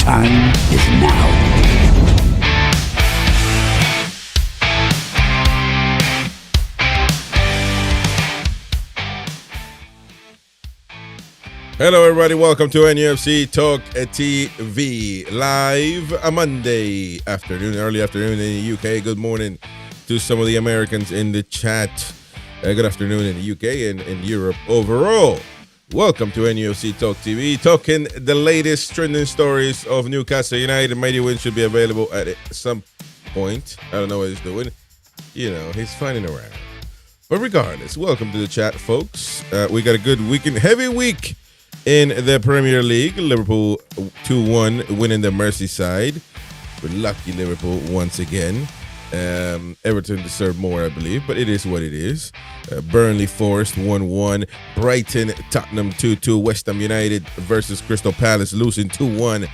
time is now. Hello, everybody. Welcome to NUFC Talk TV live a Monday afternoon, early afternoon in the UK. Good morning to some of the Americans in the chat. Good afternoon in the UK and in Europe overall. Welcome to NUFC Talk TV, talking the latest trending stories of Newcastle United. Mighty Win should be available at some point. I don't know what he's doing. You know, he's finding around. But regardless, welcome to the chat, folks. We got a good weekend, heavy week in the Premier League. Liverpool 2-1 winning the Merseyside. We're lucky Liverpool once again. Everton deserved more, I believe, but it is what it is. Burnley Forest 1-1. Brighton Tottenham 2-2. West Ham United versus Crystal Palace losing 2-1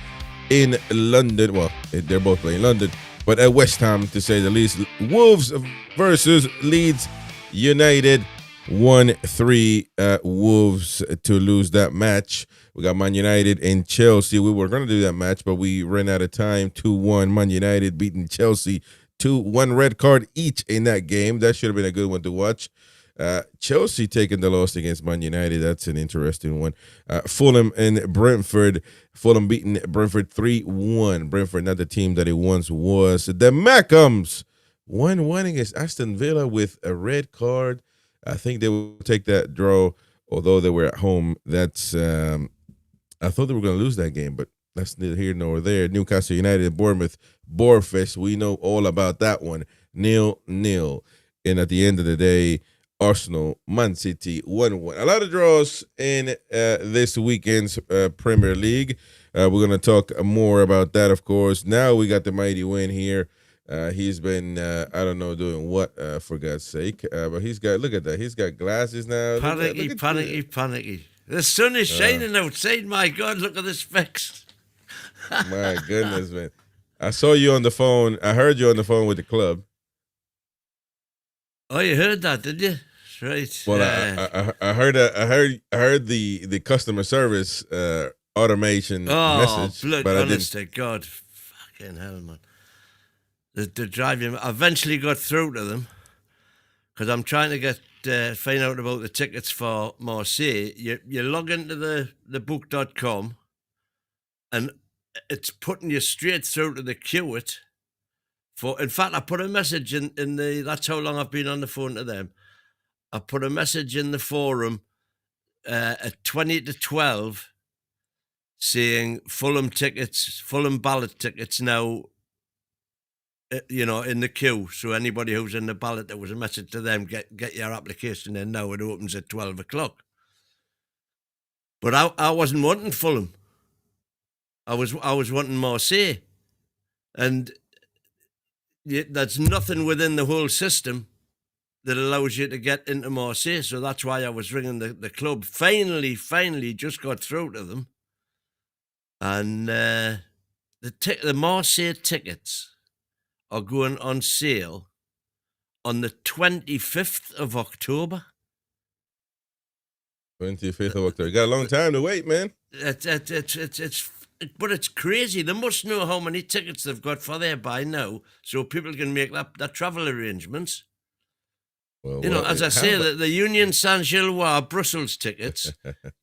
in London. Well, they're both playing London, but at West Ham to say the least. Wolves versus Leeds United 1-3. Wolves to lose that match. We got Man United and Chelsea. We were going to do that match, but we ran out of time. 2-1. Man United beating Chelsea 2-1. Red card each in that game. That should have been a good one to watch. Chelsea taking the loss against Man United. That's an interesting one. Fulham and Brentford. Fulham beating Brentford 3-1. Brentford, not the team that it once was. The Mackhams 1-1 against Aston Villa with a red card. I think they will take that draw, although they were at home. That's I thought they were going to lose that game, but that's neither here nor there. Newcastle United and Bournemouth, Bourfest. We know all about that one. 0-0. And at the end of the day, Arsenal, Man City, 1-1. A lot of draws in this weekend's Premier League. We're going to talk more about that, of course. Now we got the mighty win here. He's been, I don't know, doing what, for God's sake. But he's got, look at that. He's got glasses now. Panicky. The sun is shining outside. My God, look at the specs. My goodness, man. I saw you on the phone. I heard you on the phone with the club. Oh, you heard that, did you? Right. Well, I heard the customer service automation message. Blood, but honest to God. Fucking hell, man. The driving. I eventually got through to them because I'm trying to find out about the tickets for Marseille. You log into the book.com and it's putting you straight through to the queue. In fact, I put a message in the. That's how long I've been on the phone to them. I put a message in the forum at 20 to 12 saying Fulham ballot tickets now. In the queue. So anybody who's in the ballot, there was a message to them: get your application in now. It opens at 12 o'clock. But I wasn't wanting Fulham. I was wanting Marseille, and there's nothing within the whole system that allows you to get into Marseille. So that's why I was ringing the club. Finally, just got through to them, and the Marseille tickets are going on sale on the 25th of October. 25th of October. You got a long time to wait, man. But it's crazy. They must know how many tickets they've got for there by now, so people can make that travel arrangements. Well, as I say, the Union Saint-Gilloise Brussels tickets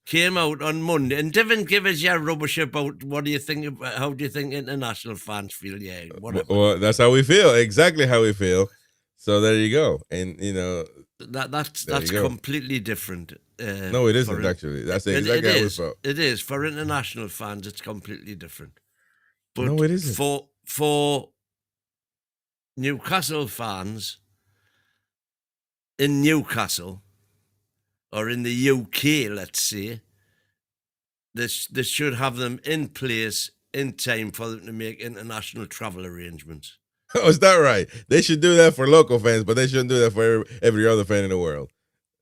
came out on Monday, and didn't give us your rubbish about what do you think? How do you think international fans feel? Yeah, whatever. Well, that's how we feel. Exactly how we feel. So there you go. And that's completely different. No, it isn't actually. That's exactly how we felt. It is for international fans. It's completely different. But no, it isn't. For Newcastle fans in Newcastle or in the UK, let's say, this should have them in place in time for them to make international travel arrangements. Oh, is that right? They should do that for local fans, but they shouldn't do that for every other fan in the world.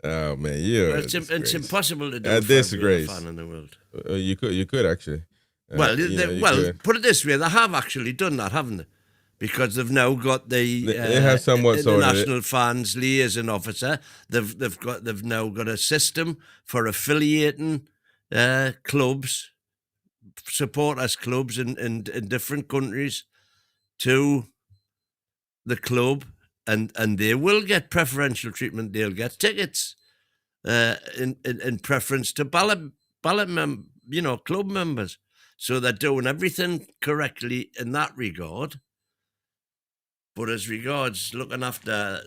Oh man, it's impossible to do for every fan in the world. You could actually. Put it this way: they have actually done that, haven't they? Because they've now got the they have somewhat international fans liaison officer. They've now got a system for affiliating clubs supporters clubs in different countries to the club, and they will get preferential treatment. They'll get tickets in preference to club members. So they're doing everything correctly in that regard. But as regards looking after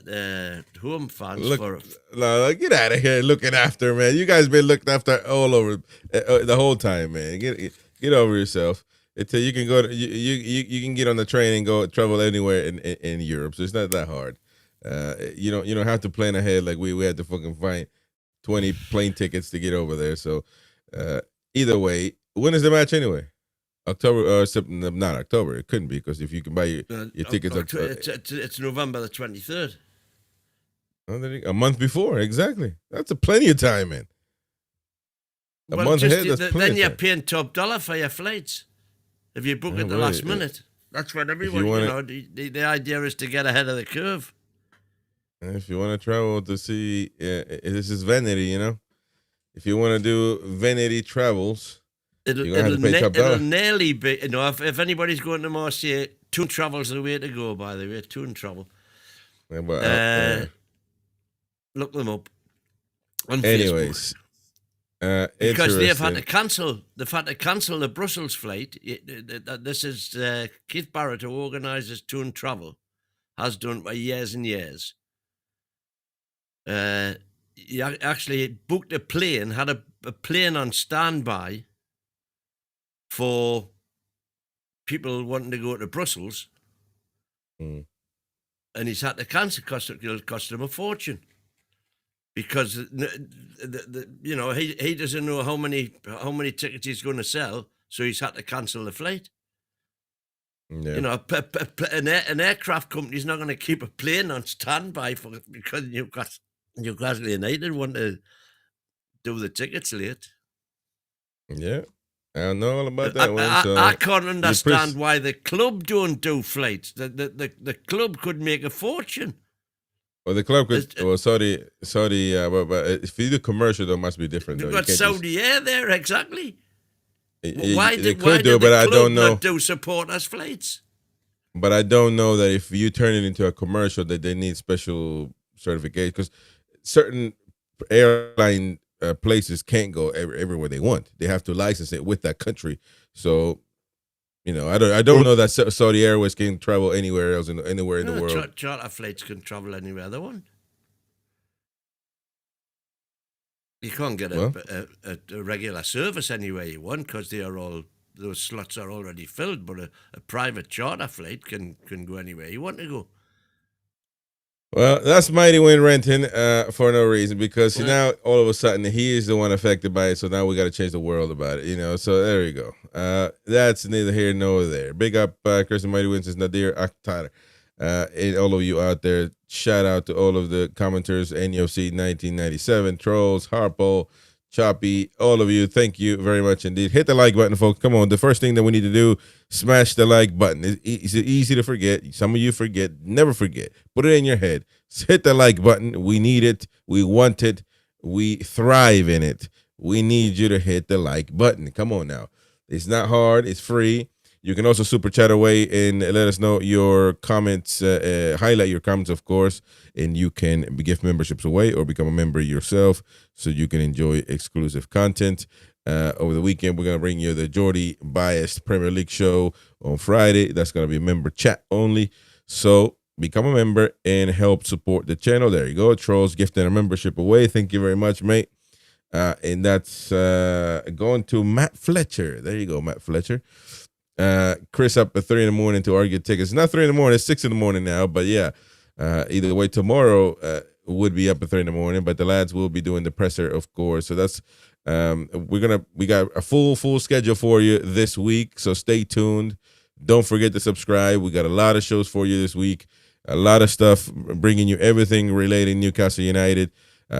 home fans, get out of here looking after, man. You guys been looked after all over the whole time, man. Get over yourself. Until you can go to, you can get on the train and go travel anywhere in Europe. So it's not that hard. You don't have to plan ahead like we had to fucking find 20 plane tickets to get over there. So either way, when is the match anyway? October or September? Not October. It couldn't be, because if you can buy your tickets, it's November the 23rd. A month before, exactly. That's plenty of time, man. A month ahead. That's plenty. Then you're paying top dollar for your flights. If you book at the last minute, that's when everyone, the idea is to get ahead of the curve. If you want to travel to see, this is vanity, If you want to do vanity travels, it'll nearly be, if anybody's going to Marseille, Toon Travel's the way to go, by the way, Toon Travel. Yeah, but, look them up on anyways. Facebook. Because they've had to cancel the Brussels flight. This is Keith Barrett, who organises Toon Travel, has done for years and years. He actually booked a plane, had a plane on standby for people wanting to go to Brussels, and he's had to cancel because it'll cost him a fortune. Because he doesn't know how many tickets he's going to sell, so he's had to cancel the flight. Yeah. An aircraft company's not going to keep a plane on standby because Newcastle United want to do the tickets late. Yeah, I don't know all about that one. So I can't understand why the club don't do flights. The club could make a fortune. Well, the club could. Saudi. But if you do commercial, though, must be different. You've got Saudi Air there, exactly. Why did the club not do supporters flights? But I don't know that if you turn it into a commercial, that they need special certification, because certain airline places can't go everywhere they want. They have to license it with that country. So. I don't know that Saudi Airways can travel anywhere else anywhere in the world. Charter flights can travel anywhere they want. You can't get a regular service anywhere you want because those slots are already filled. But a private charter flight can go anywhere you want to go. Well, that's Mighty Win renting for no reason, because now all of a sudden he is the one affected by it. So now we got to change the world about it, So there you go. That's neither here nor there. Big up, Chris and Mighty Wins is Nadir Akhtar. And all of you out there, shout out to all of the commenters, NUFC 1997, Trolls, Harpo, Choppy, all of you. Thank you very much indeed. Hit the like button, folks. Come on. The first thing that we need to do, smash the like button. It's easy to forget. Some of you forget. Never forget. Put it in your head. Hit the like button. We need it. We want it. We thrive in it. We need you to hit the like button. Come on now. It's not hard. It's free. You can also super chat away and let us know your comments, highlight your comments, of course, and you can give memberships away or become a member yourself so you can enjoy exclusive content. Over the weekend, we're going to bring you the Geordie Biased Premier League show on Friday. That's going to be member chat only. So become a member and help support the channel. There you go. Trolls gifting a membership away. Thank you very much, mate. And that's going to Matt Fletcher. There you go, Matt Fletcher. Chris up at 3 a.m. to argue tickets. Not 3 a.m, it's 6 a.m. now, but yeah, either way, tomorrow would be up at 3 a.m, but the lads will be doing the presser, of course. So that's we got a full schedule for you this week, so stay tuned. Don't forget to subscribe. We got a lot of shows for you this week, a lot of stuff, bringing you everything relating Newcastle United,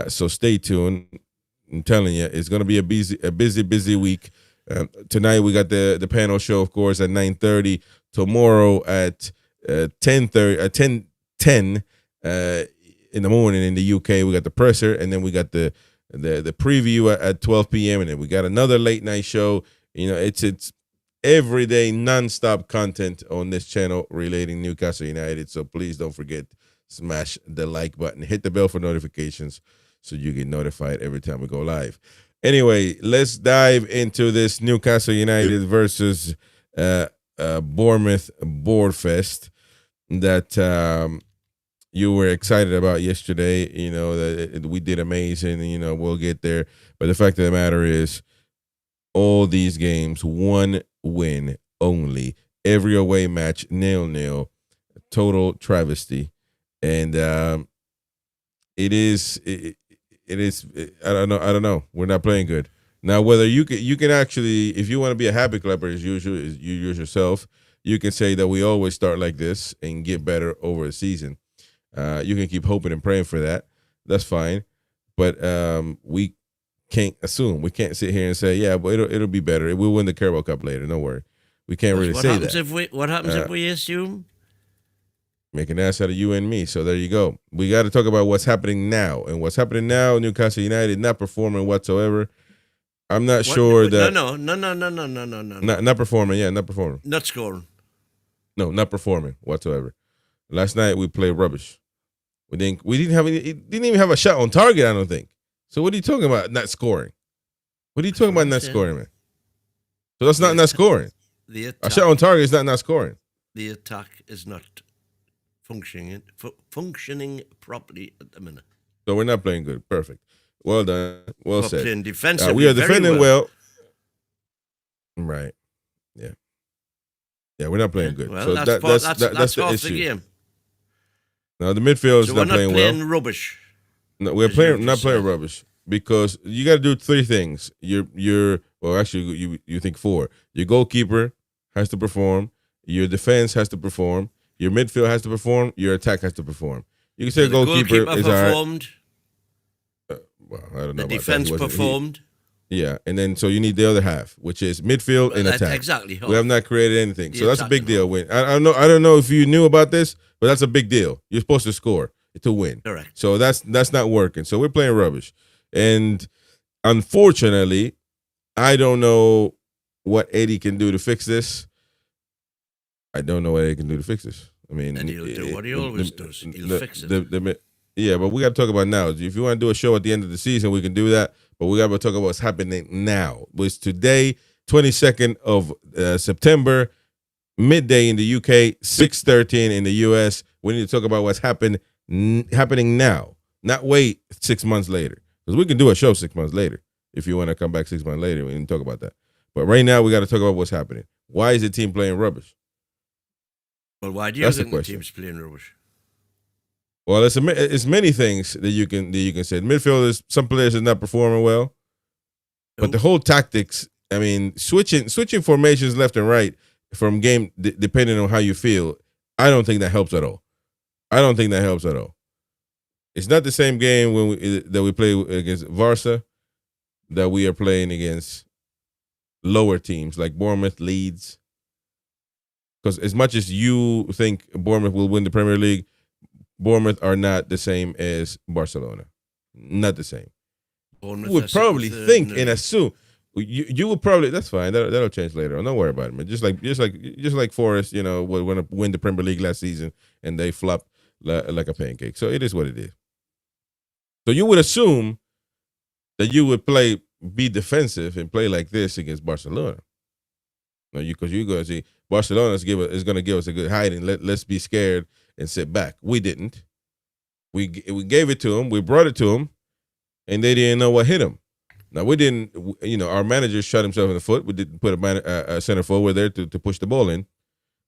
so stay tuned. I'm telling you, it's going to be a busy week. Tonight we got the panel show, of course, at 9:30. Tomorrow at 10:10 in the morning in the UK, we got the presser, and then we got the preview at 12 p.m. and then we got another late night show. It's everyday non-stop content on this channel relating Newcastle United. So please don't forget, smash the like button, hit the bell for notifications so you get notified every time we go live. Anyway, let's dive into this Newcastle United versus Bournemouth board fest that you were excited about yesterday. You know, that we did amazing. You know, we'll get there. But the fact of the matter is, all these games, one win only. Every away match, 0-0. Total travesty. And it is. I don't know. We're not playing good. Now, whether you can actually, if you want to be a happy clapper as usual, as you use yourself, you can say that we always start like this and get better over a season. You can keep hoping and praying for that. That's fine. But we can't assume. We can't sit here and say, yeah, but it'll be better. We'll win the Carabao Cup later. Don't worry. We can't really say that. What happens if we assume? Make an ass out of you and me. So there you go. We got to talk about what's happening now. And what's happening now, Newcastle United not performing whatsoever. I'm not sure that. No. Not performing. Yeah, not performing. Not scoring. No, not performing whatsoever. Last night we played rubbish. We didn't even have a shot on target, I don't think. So what are you talking about? Not scoring. What are you talking about? Not scoring, man. So that's not scoring. A shot on target is not scoring. The attack is not functioning properly at the minute. So we're not playing good. Perfect. Well done. Well said. Playing defensively, we are defending well. Right. Yeah. Yeah, we're not playing good. Well, so that's the half issue. the game. Now the midfield is not playing well. We're not playing rubbish. No, we're not playing rubbish because you got to do three things. Well, actually, you think four. Your goalkeeper has to perform. Your defense has to perform. Your midfield has to perform. Your attack has to perform. You can say goalkeeper is performed. Well, I don't know. The defense performed. Yeah, and then so you need the other half, which is midfield and attack. Exactly. We have not created anything, so that's a big deal. Win. I don't know if you knew about this, but that's a big deal. You're supposed to score to win. Correct. So that's not working. So we're playing rubbish, and unfortunately, I don't know what Eddie can do to fix this. I don't know what Eddie can do to fix this. I mean, and he'll do what he always does. He'll fix it. Yeah, but we got to talk about now. If you want to do a show at the end of the season, we can do that. But we got to talk about what's happening now. It's today, 22nd of September, midday in the UK, 6:13 in the US. We need to talk about what's happening now, not wait 6 months later. Because we can do a show 6 months later. If you want to come back 6 months later, we can talk about that. But right now, we got to talk about what's happening. Why is the team playing rubbish? Well, why do you think the team's playing rubbish? Well, it's many things that you can say. Midfielders, some players are not performing well, but the whole tactics. I mean, switching formations left and right from game depending on how you feel. I don't think that helps at all. It's not the same game that we play against Barca that we are playing against lower teams like Bournemouth, Leeds. Because as much as you think Bournemouth will win the Premier League, Bournemouth are not the same as Barcelona. Not the same. Bournemouth you would probably think and assume. You would probably, that's fine. That'll change later on. Don't worry about it, man. Just like Forest, you know, when win the Premier League last season and they flopped like a pancake. So it is what it is. So you would assume that you would be defensive and play like this against Barcelona. No, because you're going to see Barcelona is going to give us a good hiding. Let's be scared and sit back. We didn't. We gave it to them. We brought it to them, and they didn't know what hit them. Now, we didn't, you know, our manager shot himself in the foot. We didn't put a center forward there to push the ball in.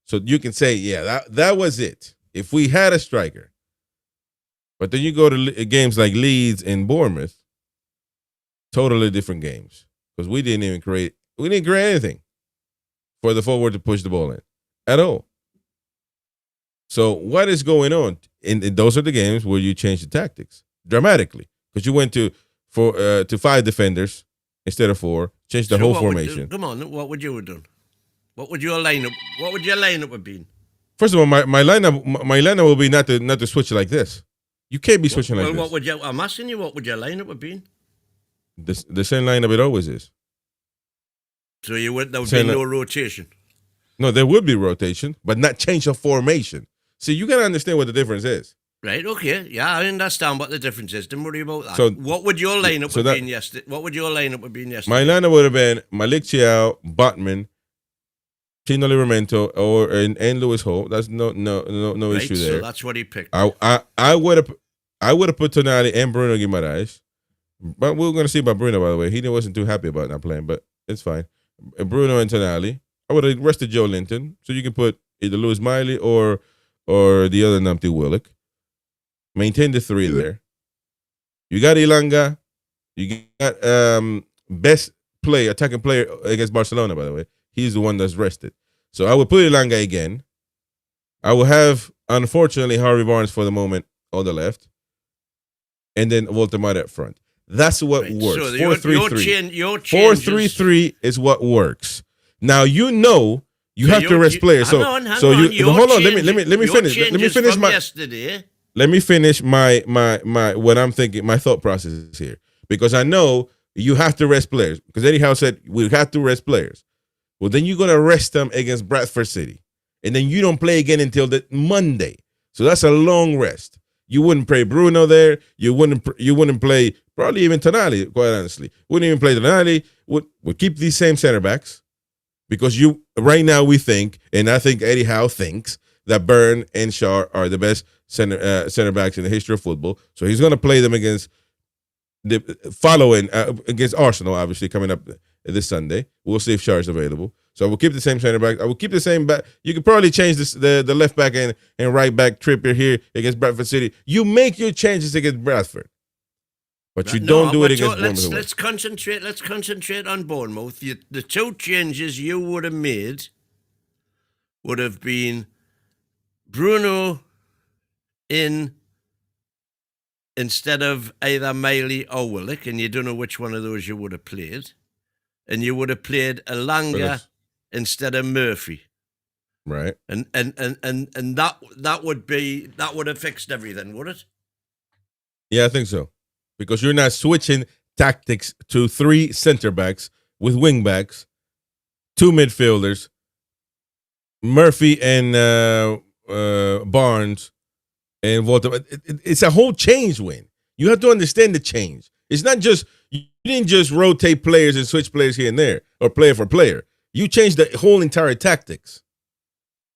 So you can say, yeah, that was it. If we had a striker. But then you go to games like Leeds and Bournemouth, totally different games. Because we didn't create anything for the forward to push the ball in at all. So what is going on? And those are the games where you change the tactics dramatically. Because you went to 5 defenders instead of 4, changed the whole formation. Come on, what would you have done? What would your lineup have been? First of all, my lineup will be not to switch like this. You can't be switching like this. I'm asking you, what would your lineup have been? The same lineup it always is. So there would be no rotation. No, there would be rotation, but not change of formation. See, you got to understand what the difference is. Right, okay. Yeah, I understand what the difference is. Don't worry about that. So, what would your lineup have been yesterday? What would your lineup have been yesterday? My lineup would have been Malik Chiao, Botman, Tino Livramento, and Lewis Holt. That's no right, issue there. So that's what he picked. I would have put Tonali and Bruno Guimaraes. But we're going to see about Bruno, by the way. He wasn't too happy about not playing, but it's fine. Bruno and Tonali. I would have rested Joe Linton, so you can put either Lewis Miley or the other numpty Willock. Maintain the three there. You got Ilanga. You got best attacking player against Barcelona, by the way. He's the one that's rested. So I would put Ilanga again. I will have, unfortunately, Harvey Barnes for the moment on the left. And then Walter Mata up front. That's what works. So 4-3-3. your 4-3-3 is what works. Now you have to rest players. Hold on. Let me finish. Yesterday. Let me finish my what I'm thinking. My thought process is here because I know you have to rest players because Eddie Howe said we have to rest players. Well, then you're gonna rest them against Bradford City, and then you don't play again until the Monday. So that's a long rest. You wouldn't play Bruno there. You wouldn't play probably even Tonali. Quite honestly, wouldn't even play Tonali. Would keep these same center backs because right now we think, and I think Eddie Howe thinks that Byrne and Shaw are the best center backs in the history of football. So he's going to play them against Arsenal, obviously coming up this Sunday. We'll see if Shaw is available. So I will keep the same center back. I will keep the same back. You could probably change the left back and right back Trippier here against Bradford City. You make your changes against Bradford, but you don't do it against Bournemouth. Let's concentrate on Bournemouth. The two changes you would have made would have been Bruno in instead of either Miley or Willock, and you don't know which one of those you would have played, and you would have played Elanga instead of Murphy, right? And that would have fixed everything, would it? Yeah, I think so, because you're not switching tactics to 3 center backs with wing backs, 2 midfielders, Murphy and Barnes and Walter. It's a whole change win. You have to understand the change. It's not just you didn't just rotate players and switch players here and there or player for player. You changed the whole entire tactics.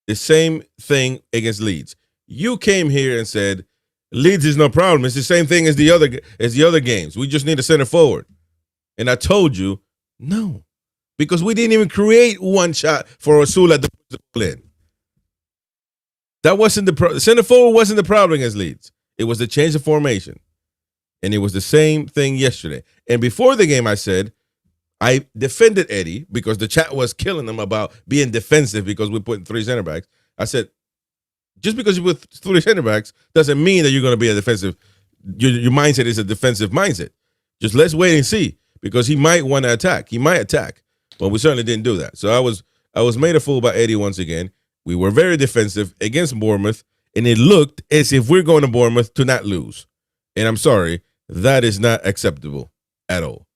The same thing against Leeds. You came here and said Leeds is no problem. It's the same thing as the other games. We just need a center forward. And I told you no, because we didn't even create one shot for Osula to put the ball in. That wasn't the center forward wasn't the problem against Leeds. It was the change of formation. And it was the same thing yesterday. And before the game, I said, I defended Eddie because the chat was killing him about being defensive because we're putting 3 center backs. I said, just because you put 3 center backs doesn't mean that you're going to be a defensive. Your mindset is a defensive mindset. Just let's wait and see because he might want to attack. He might attack. But we certainly didn't do that. So I was made a fool by Eddie once again. We were very defensive against Bournemouth, and it looked as if we're going to Bournemouth to not lose. And I'm sorry, that is not acceptable at all.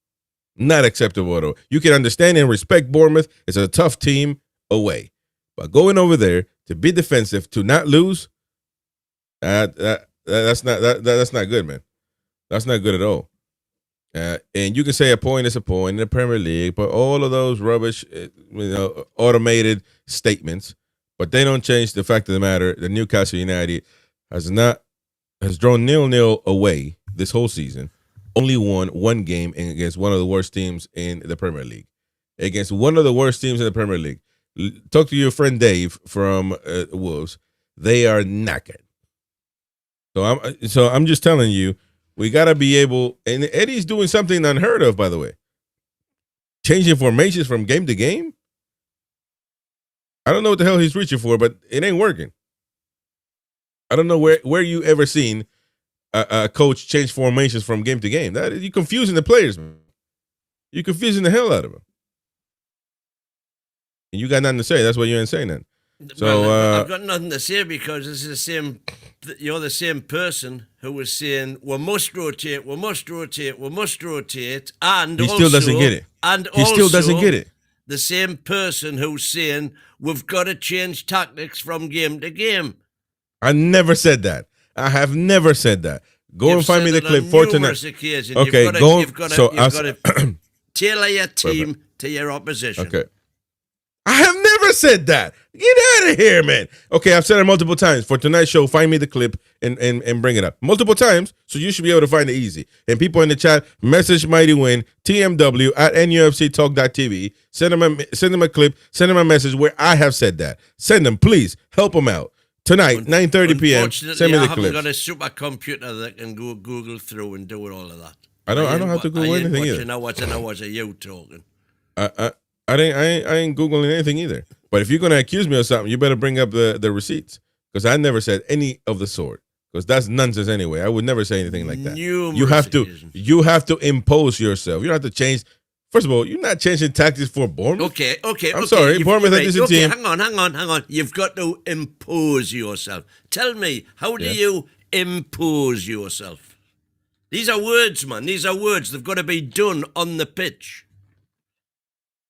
Not acceptable at all. You can understand and respect Bournemouth. It's a tough team away. But going over there to be defensive, to not lose, that's not good, man. That's not good at all. And you can say a point is a point in the Premier League, but all of those rubbish, automated statements, but they don't change the fact of the matter that Newcastle United has drawn 0-0 away this whole season. Only won 1 game against one of the worst teams in the Premier League. Against one of the worst teams in the Premier League. Talk to your friend Dave from Wolves. They are knackered. So I'm just telling you, we got to be able, and Eddie's doing something unheard of, by the way. Changing formations from game to game. I don't know what the hell he's reaching for, but it ain't working. I don't know where you ever seen a coach change formations from game to game. You're confusing the players, man. You're confusing the hell out of them. And you got nothing to say. That's why you ain't saying that. So I've got nothing to say because it's the same. You're the same person who was saying we must rotate, and he still doesn't get it. And he still doesn't get it. the same person who's saying we've got to change tactics from game to game. I never said that. I have never said that. Go You've and find me the clip for tonight. Occasions. Okay, you've got to tailor your team to your opposition. Okay. I have never said that. Get out of here, man. Okay, I've said it multiple times. For tonight's show, find me the clip and bring it up. Multiple times, so you should be able to find it easy. And people in the chat, message Mighty Win, TMW at NUFCtalk.tv. Send them a clip, send them a message where I have said that. Send them, please. Help them out. Tonight, 9:30 p.m. Send me the clip. I haven't got a supercomputer that can go Google through and do all of that. I don't have to Google anything either. Hours of you talking. I ain't Googling anything either. But if you're gonna accuse me of something, you better bring up the receipts, because I never said any of the sort. Because that's nonsense anyway. I would never say anything like that. You have to impose yourself. You don't have to change. First of all, you're not changing tactics for Bournemouth. Okay. I'm sorry, Bournemouth is a team. Hang on. You've got to impose yourself. Tell me, how do you impose yourself? These are words, man. These are words. They've got to be done on the pitch.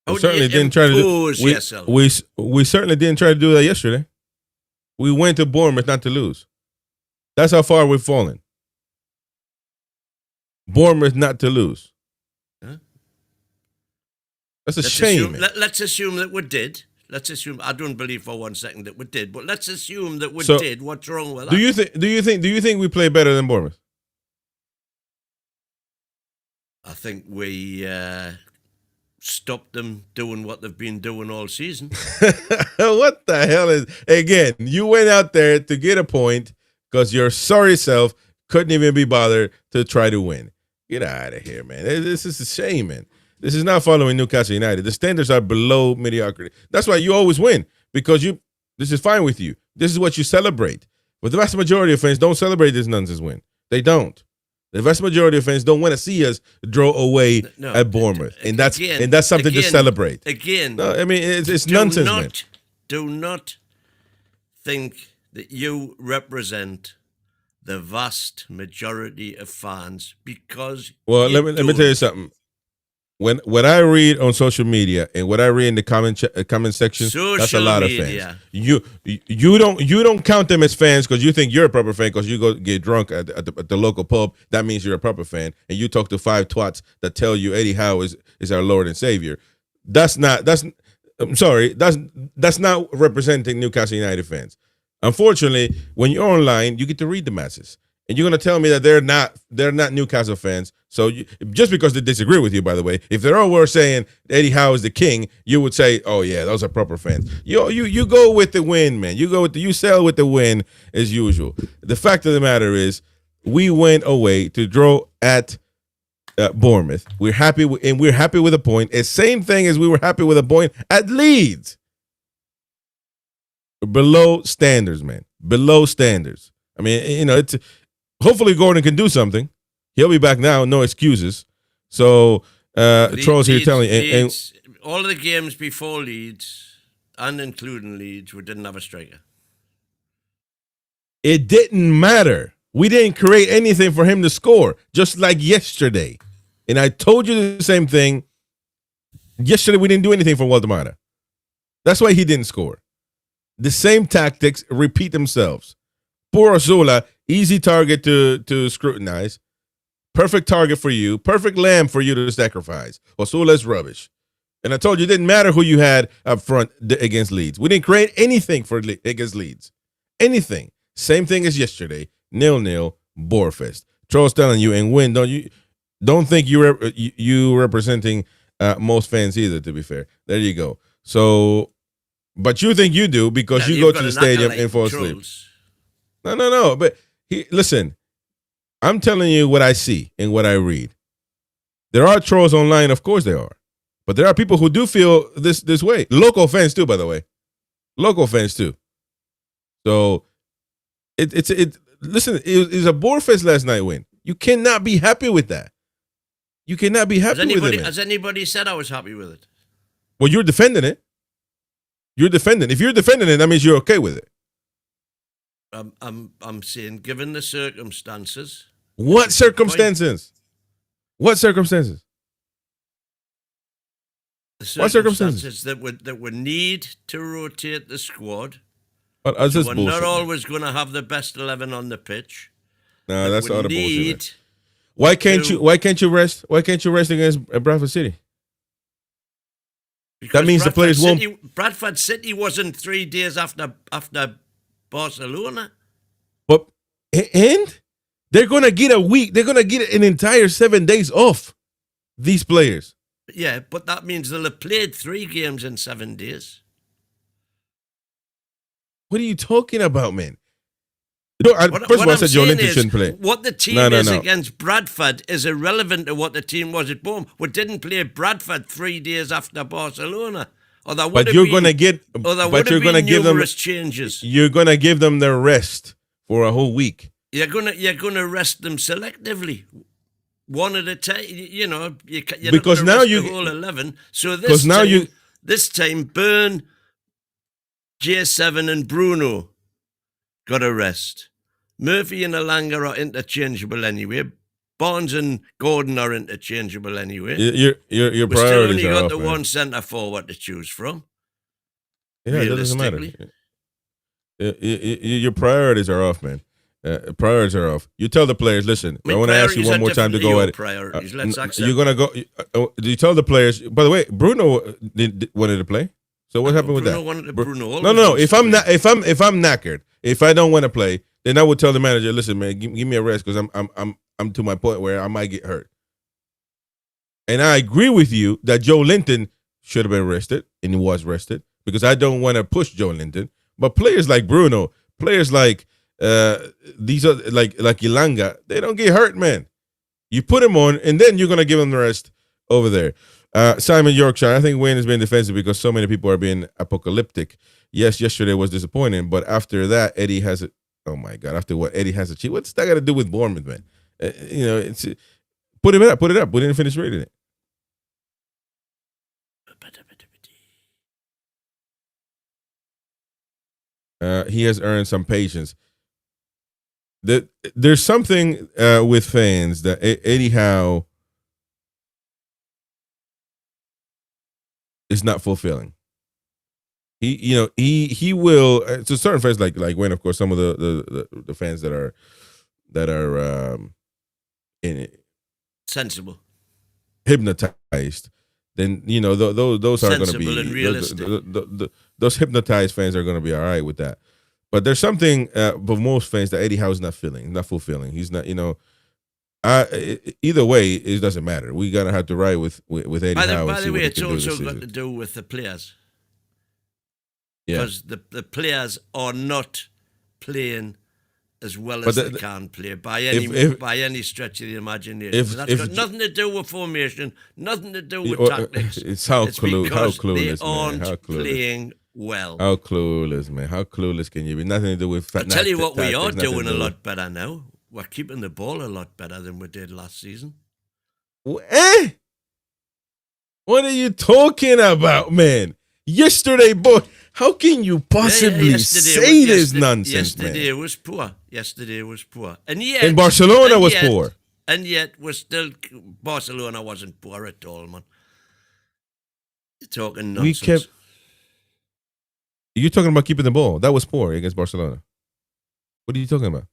We certainly didn't try to do. We certainly didn't try to do that yesterday. We went to Bournemouth not to lose. That's how far we've fallen. Bournemouth not to lose. Huh? That's a shame. Let's assume that we did. Let's assume. I don't believe for 1 second that we did, but let's assume that we did. What's wrong with that? Do you think we play better than Bournemouth? I think we stop them doing what they've been doing all season. What the hell is... Again, you went out there to get a point because your sorry self couldn't even be bothered to try to win. Get out of here, man. This is a shame, man. This is not following Newcastle United. The standards are below mediocrity. That's why you always win, because this is fine with you. This is what you celebrate. But the vast majority of fans don't celebrate this nonsense win. They don't. The vast majority of fans don't want to see us draw away at Bournemouth, and that's something to celebrate. Again, no, I mean it's nonsense, man. Do not think that you represent the vast majority of fans, because let me tell you something. When what I read on social media and what I read in the comment section, that's a lot of fans. You don't count them as fans because you think you're a proper fan because you go get drunk at the local pub. That means you're a proper fan, and you talk to 5 twats that tell you Eddie Howe is our Lord and Savior. I'm sorry, that's not representing Newcastle United fans. Unfortunately, when you're online, you get to read the masses. And you're going to tell me that they're not Newcastle fans. So just because they disagree with you, by the way, if they all were saying Eddie Howe is the king, you would say, oh yeah, those are proper fans. You go with the win, man. You sell with the win as usual. The fact of the matter is, we went away to draw at Bournemouth. We're happy with a point. It's same thing as we were happy with a point at Leeds. Below standards, man. Below standards. I mean, it's. Hopefully Gordon can do something. He'll be back now, no excuses. So Trolls here telling and all of the games before Leeds and including Leeds, we didn't have a striker. It didn't matter. We didn't create anything for him to score, just like yesterday. And I told you the same thing. Yesterday we didn't do anything for Waldemar. That's why he didn't score. The same tactics repeat themselves. Poor Osula, easy target to scrutinize. Perfect target for you. Perfect lamb for you to sacrifice. Osula's rubbish. And I told you it didn't matter who you had up front against Leeds. We didn't create anything against Leeds. Anything. Same thing as yesterday. 0-0, Borefest. Trolls telling you, and win. Don't think you representing most fans either, to be fair. There you go. So, but you think you do because you go to the stadium and fall asleep. No. But listen, I'm telling you what I see and what I read. There are trolls online, of course there are. But there are people who do feel this way. Local fans too, by the way. Local fans too. So listen, it was a Borefest last night win. You cannot be happy with that. You cannot be happy with it. Has anybody said I was happy with it? Well, you're defending it. You're defending. If you're defending it, that means you're okay with it. I'm saying, given the circumstances. What circumstances? What circumstances? The What circumstances? that would need to rotate the squad. But that's just We're bullshit. not always going to have the best 11 on the pitch. No, that's all the bullshit. Man. Why can't you rest? Why can't you rest against Bradford City? Because that means Bradford the players City, won't. Bradford City wasn't 3 days after Barcelona. But and they're gonna get a week. They're gonna get an entire 7 days off. These players. Yeah, but that means they'll have played 3 games in 7 days. What are you talking about, man? First of all, I said Joe Linton shouldn't play. What the team is against Bradford is irrelevant to what the team was at Bournemouth. We didn't play Bradford 3 days after Barcelona. But you're going to give them changes. You're going to give them their rest for a whole week. You're gonna rest them selectively, one at a time. You know, you're because not now rest you the whole 11. So this time Byrne, J7 and Bruno got a rest. Murphy and Alanga are interchangeable anyway. Barnes and Gordon are interchangeable anyway. Your priorities still only are got off, the man. one centre forward to choose from. Yeah, it doesn't matter. Your priorities are off, man. Priorities are off. You tell the players, listen, I want to ask you one more time to go at it. Priorities. Let's accept. You're going to go. Do you tell the players, by the way, Bruno wanted to play. So what happened with that? Bruno no. If I'm knackered, if I don't want to play, then I would tell the manager, listen, man, give me a rest because I'm to my point where I might get hurt. And I agree with you that Joe Linton should have been rested, and he was rested because I don't want to push Joe Linton. But players like Bruno, players like these are like Ilanga, they don't get hurt, man. You put him on, and then you're gonna give him the rest over there. Simon Yorkshire, I think Wayne has been defensive because so many people are being apocalyptic. Yes, yesterday was disappointing, but after that, Eddie has it. Oh my God! After what Eddie has achieved, what's that got to do with Bournemouth, man? It's put it up. We didn't finish reading it. He has earned some patience. There's something with fans that Eddie Howe is not fulfilling. He will to certain fans like when of course some of the fans that are in it, sensible, hypnotized. Then those are going to be and realistic. Those hypnotized fans are going to be all right with that. But there's something for most fans that Eddie Howe is not fulfilling. He's not. Either way, it doesn't matter. We gotta have to ride with Eddie Howe. By the way, it's also got to do with the players. Yeah. Because the players are not playing as well as they can play by any stretch of the imagination. That's got nothing to do with formation, nothing to do with tactics. It's how clueless, they aren't playing well. How clueless, man. How clueless can you be? Nothing to do with I'll tell you what, we are doing a lot better now. We're keeping the ball a lot better than we did last season. Eh? What are you talking about, man? Yesterday, boy, how can you possibly say this nonsense, man? Yesterday was poor. And yet, Barcelona was poor. And yet, Barcelona wasn't poor at all, man. You're talking nonsense. You're talking about keeping the ball. That was poor against Barcelona. What are you talking about?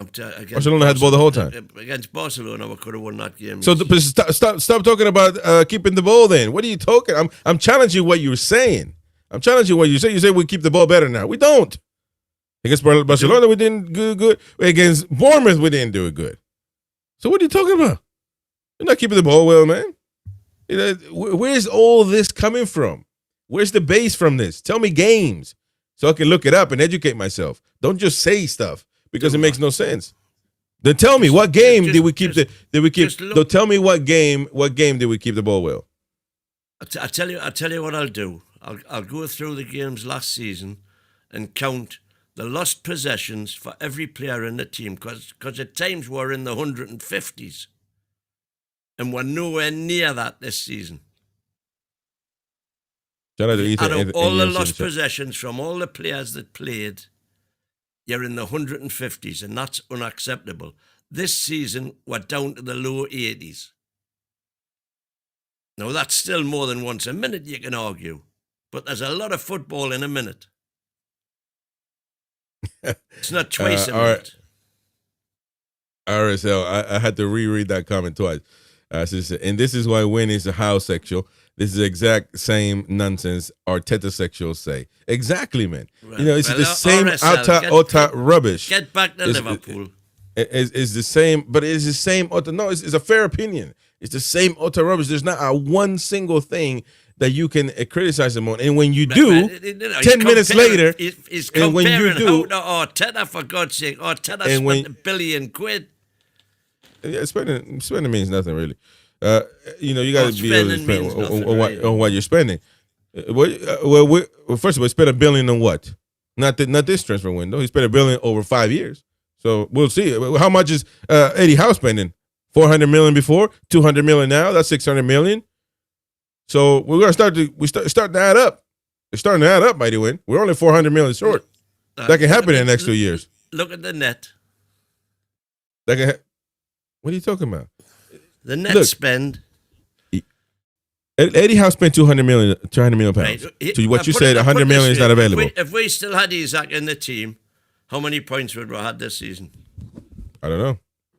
Barcelona had the ball the whole time. Against Barcelona, we could have won that game. So stop talking about keeping the ball. Then what are you talking? I'm challenging what you're saying. I'm challenging what you say. You say we keep the ball better now. We don't. Against Barcelona, we didn't do good. Against Bournemouth, we didn't do it good. So what are you talking about? You're not keeping the ball well, man. Where's all this coming from? Where's the base from this? Tell me games so I can look it up and educate myself. Don't just say stuff. Because it makes no sense. Then tell me what game did we keep? Tell me what game did we keep the ball well? I tell you what I'll do. I'll go through the games last season and count the lost possessions for every player in the team because at times we're in the 150s and we're nowhere near that this season. Out of all the lost possessions from all the players that played, you're in the 150s, and that's unacceptable. This season, we're down to the low 80s. Now, that's still more than once a minute, you can argue. But there's a lot of football in a minute. It's not twice a minute. RSL, I had to reread that comment twice. And this is why Win is a house sexual. This is the exact same nonsense Arteta-sexuals say. Exactly, man. Well, it's the same RSL, utter rubbish. Get back to Liverpool. It's the same, but it's the same utter. No, it's a fair opinion. It's the same utter rubbish. There's not one single thing that you can criticize them on. And when you do, 10 minutes later, he's and when you do, Arteta, for God's sake, Arteta spent £1 billion. Yeah, spending means nothing really. You got to be able to spend on what you're spending. Well, first of all, spent $1 billion on what? Not this transfer window. He spent $1 billion over 5 years. So we'll see. How much is Eddie Howe spending? $400 million before, $200 million now. That's $600 million. So we're gonna start to add up. It's starting to add up, Mighty Win. We're only $400 million short. That can happen in the next 2 years. Look at the net. What are you talking about? The net spend. Eddie Howe spent $200 million pounds. Right. So what you said, $100 million is not available. If we still had Isaac in the team, how many points would we have had this season? I don't know.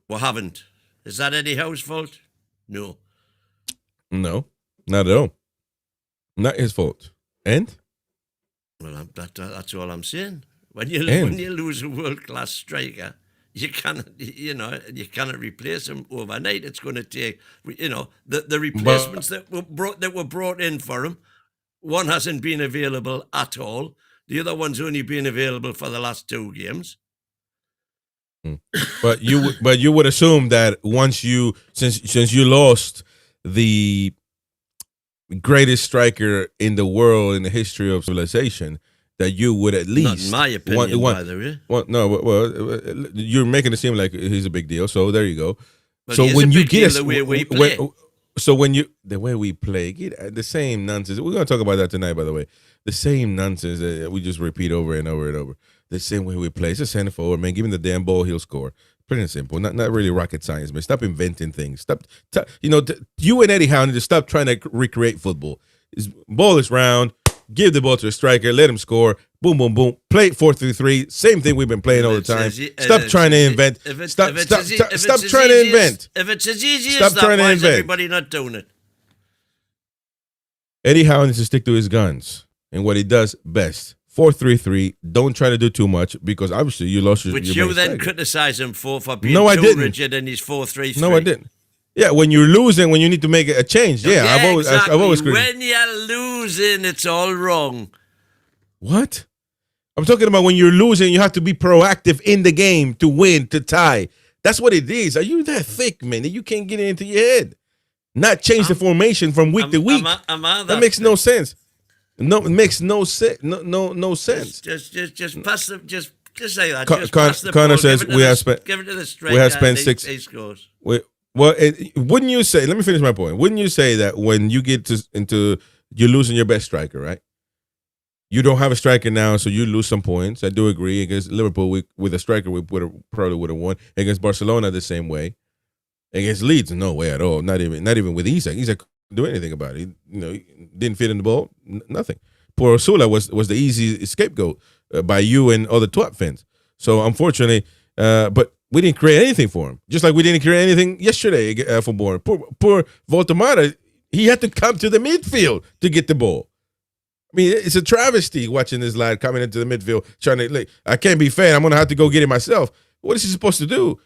We haven't. Is that Eddie Howe's fault? No. No, not at all. Not his fault. And? Well, that's all I'm saying. When you lose a world-class striker, you cannot replace him overnight. It's going to take, the replacements that were brought in for him. One hasn't been available at all. The other one's only been available for the last 2 games. But you would assume that once since you lost the greatest striker in the world in the history of civilization, that you would at least, not in my opinion, by the way. Well, you're making it seem like he's a big deal. So there you go. But so when you get the way we play. The way we play, the same nonsense. We're gonna talk about that tonight, by the way. The same nonsense that we just repeat over and over and over. The same way we play. It's a center forward, man. Give him the damn ball, he'll score. Plain and simple. Not really rocket science, man. Stop inventing things. You and Eddie Howe need to stop trying to recreate football. His ball is round. Give the ball to a striker. Let him score. Boom, boom, boom. Play 4-3-3. Same thing we've been playing all the time. Stop trying to invent. Stop trying to invent. If it's as easy as that, why is everybody not doing it? Eddie Howe needs to stick to his guns and what he does best. 4-3-3. Don't try to do too much because obviously you lost your. Which you then criticize him for being too rigid in his 4-3-3. No, I didn't. Yeah, when you're losing, when you need to make a change. Yeah, exactly. I've always when you're losing, it's all wrong. What? I'm talking about when you're losing, you have to be proactive in the game to win, to tie. That's what it is. Are you that thick, man, that you can't get it into your head? Not change the formation from week to week. That makes no sense. No, it makes no sense. No sense. Just pass the. Just say that. Connor says we have spent. Give it to the striker. We have spent 6. He scores. Wouldn't you say? Let me finish my point. Wouldn't you say that when you get into you're losing your best striker, right? You don't have a striker now, so you lose some points. I do agree. Against Liverpool, with a striker, we probably would have won. Against Barcelona, the same way. Against Leeds, no way at all. Not even with Isak. Isak couldn't do anything about it. He didn't fit in the ball. Nothing. Poor Osula was the easy scapegoat by you and other twat fans. So unfortunately, but we didn't create anything for him. Just like we didn't create anything yesterday for Bournemouth. Poor Voltemata, he had to come to the midfield to get the ball. I mean, it's a travesty watching this lad coming into the midfield trying to, I can't be fair. I'm going to have to go get it myself. What is he supposed to do?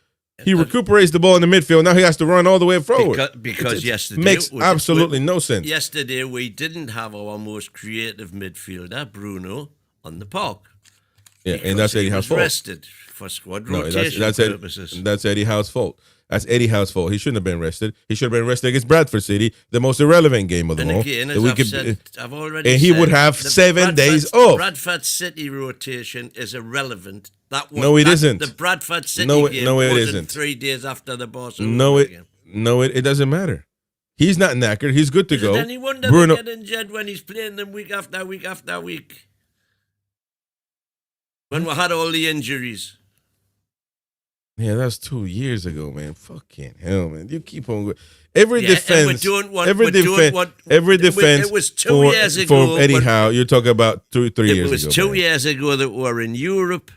He recuperates the ball in the midfield. Now he has to run all the way forward. Because yesterday makes absolutely no sense. Yesterday we didn't have our most creative midfielder, Bruno, on the park. Yeah, and that's Eddie Howe's fault. Rested for squad rotation purposes. That's Eddie Howe's fault. That's Eddie Howe's fault. He shouldn't have been rested. He should have been rested against Bradford City, the most irrelevant game of them all. Again, I've already and he would have 7 days off. Bradford City rotation is irrelevant. No, it isn't. The Bradford City game wasn't 3 days after the Barcelona game. No, it doesn't matter. He's not knackered. He's good to go. Any wonder they get injured when he's playing them week after week after week? When we had all the injuries. Yeah, that's 2 years ago, man. Fucking hell, man. You keep on every Yeah, defense. and Every defense it was 2 years ago. for Eddie Howe. You're talking about 2-3 years ago. It was 2 man. years ago that we were in Europe.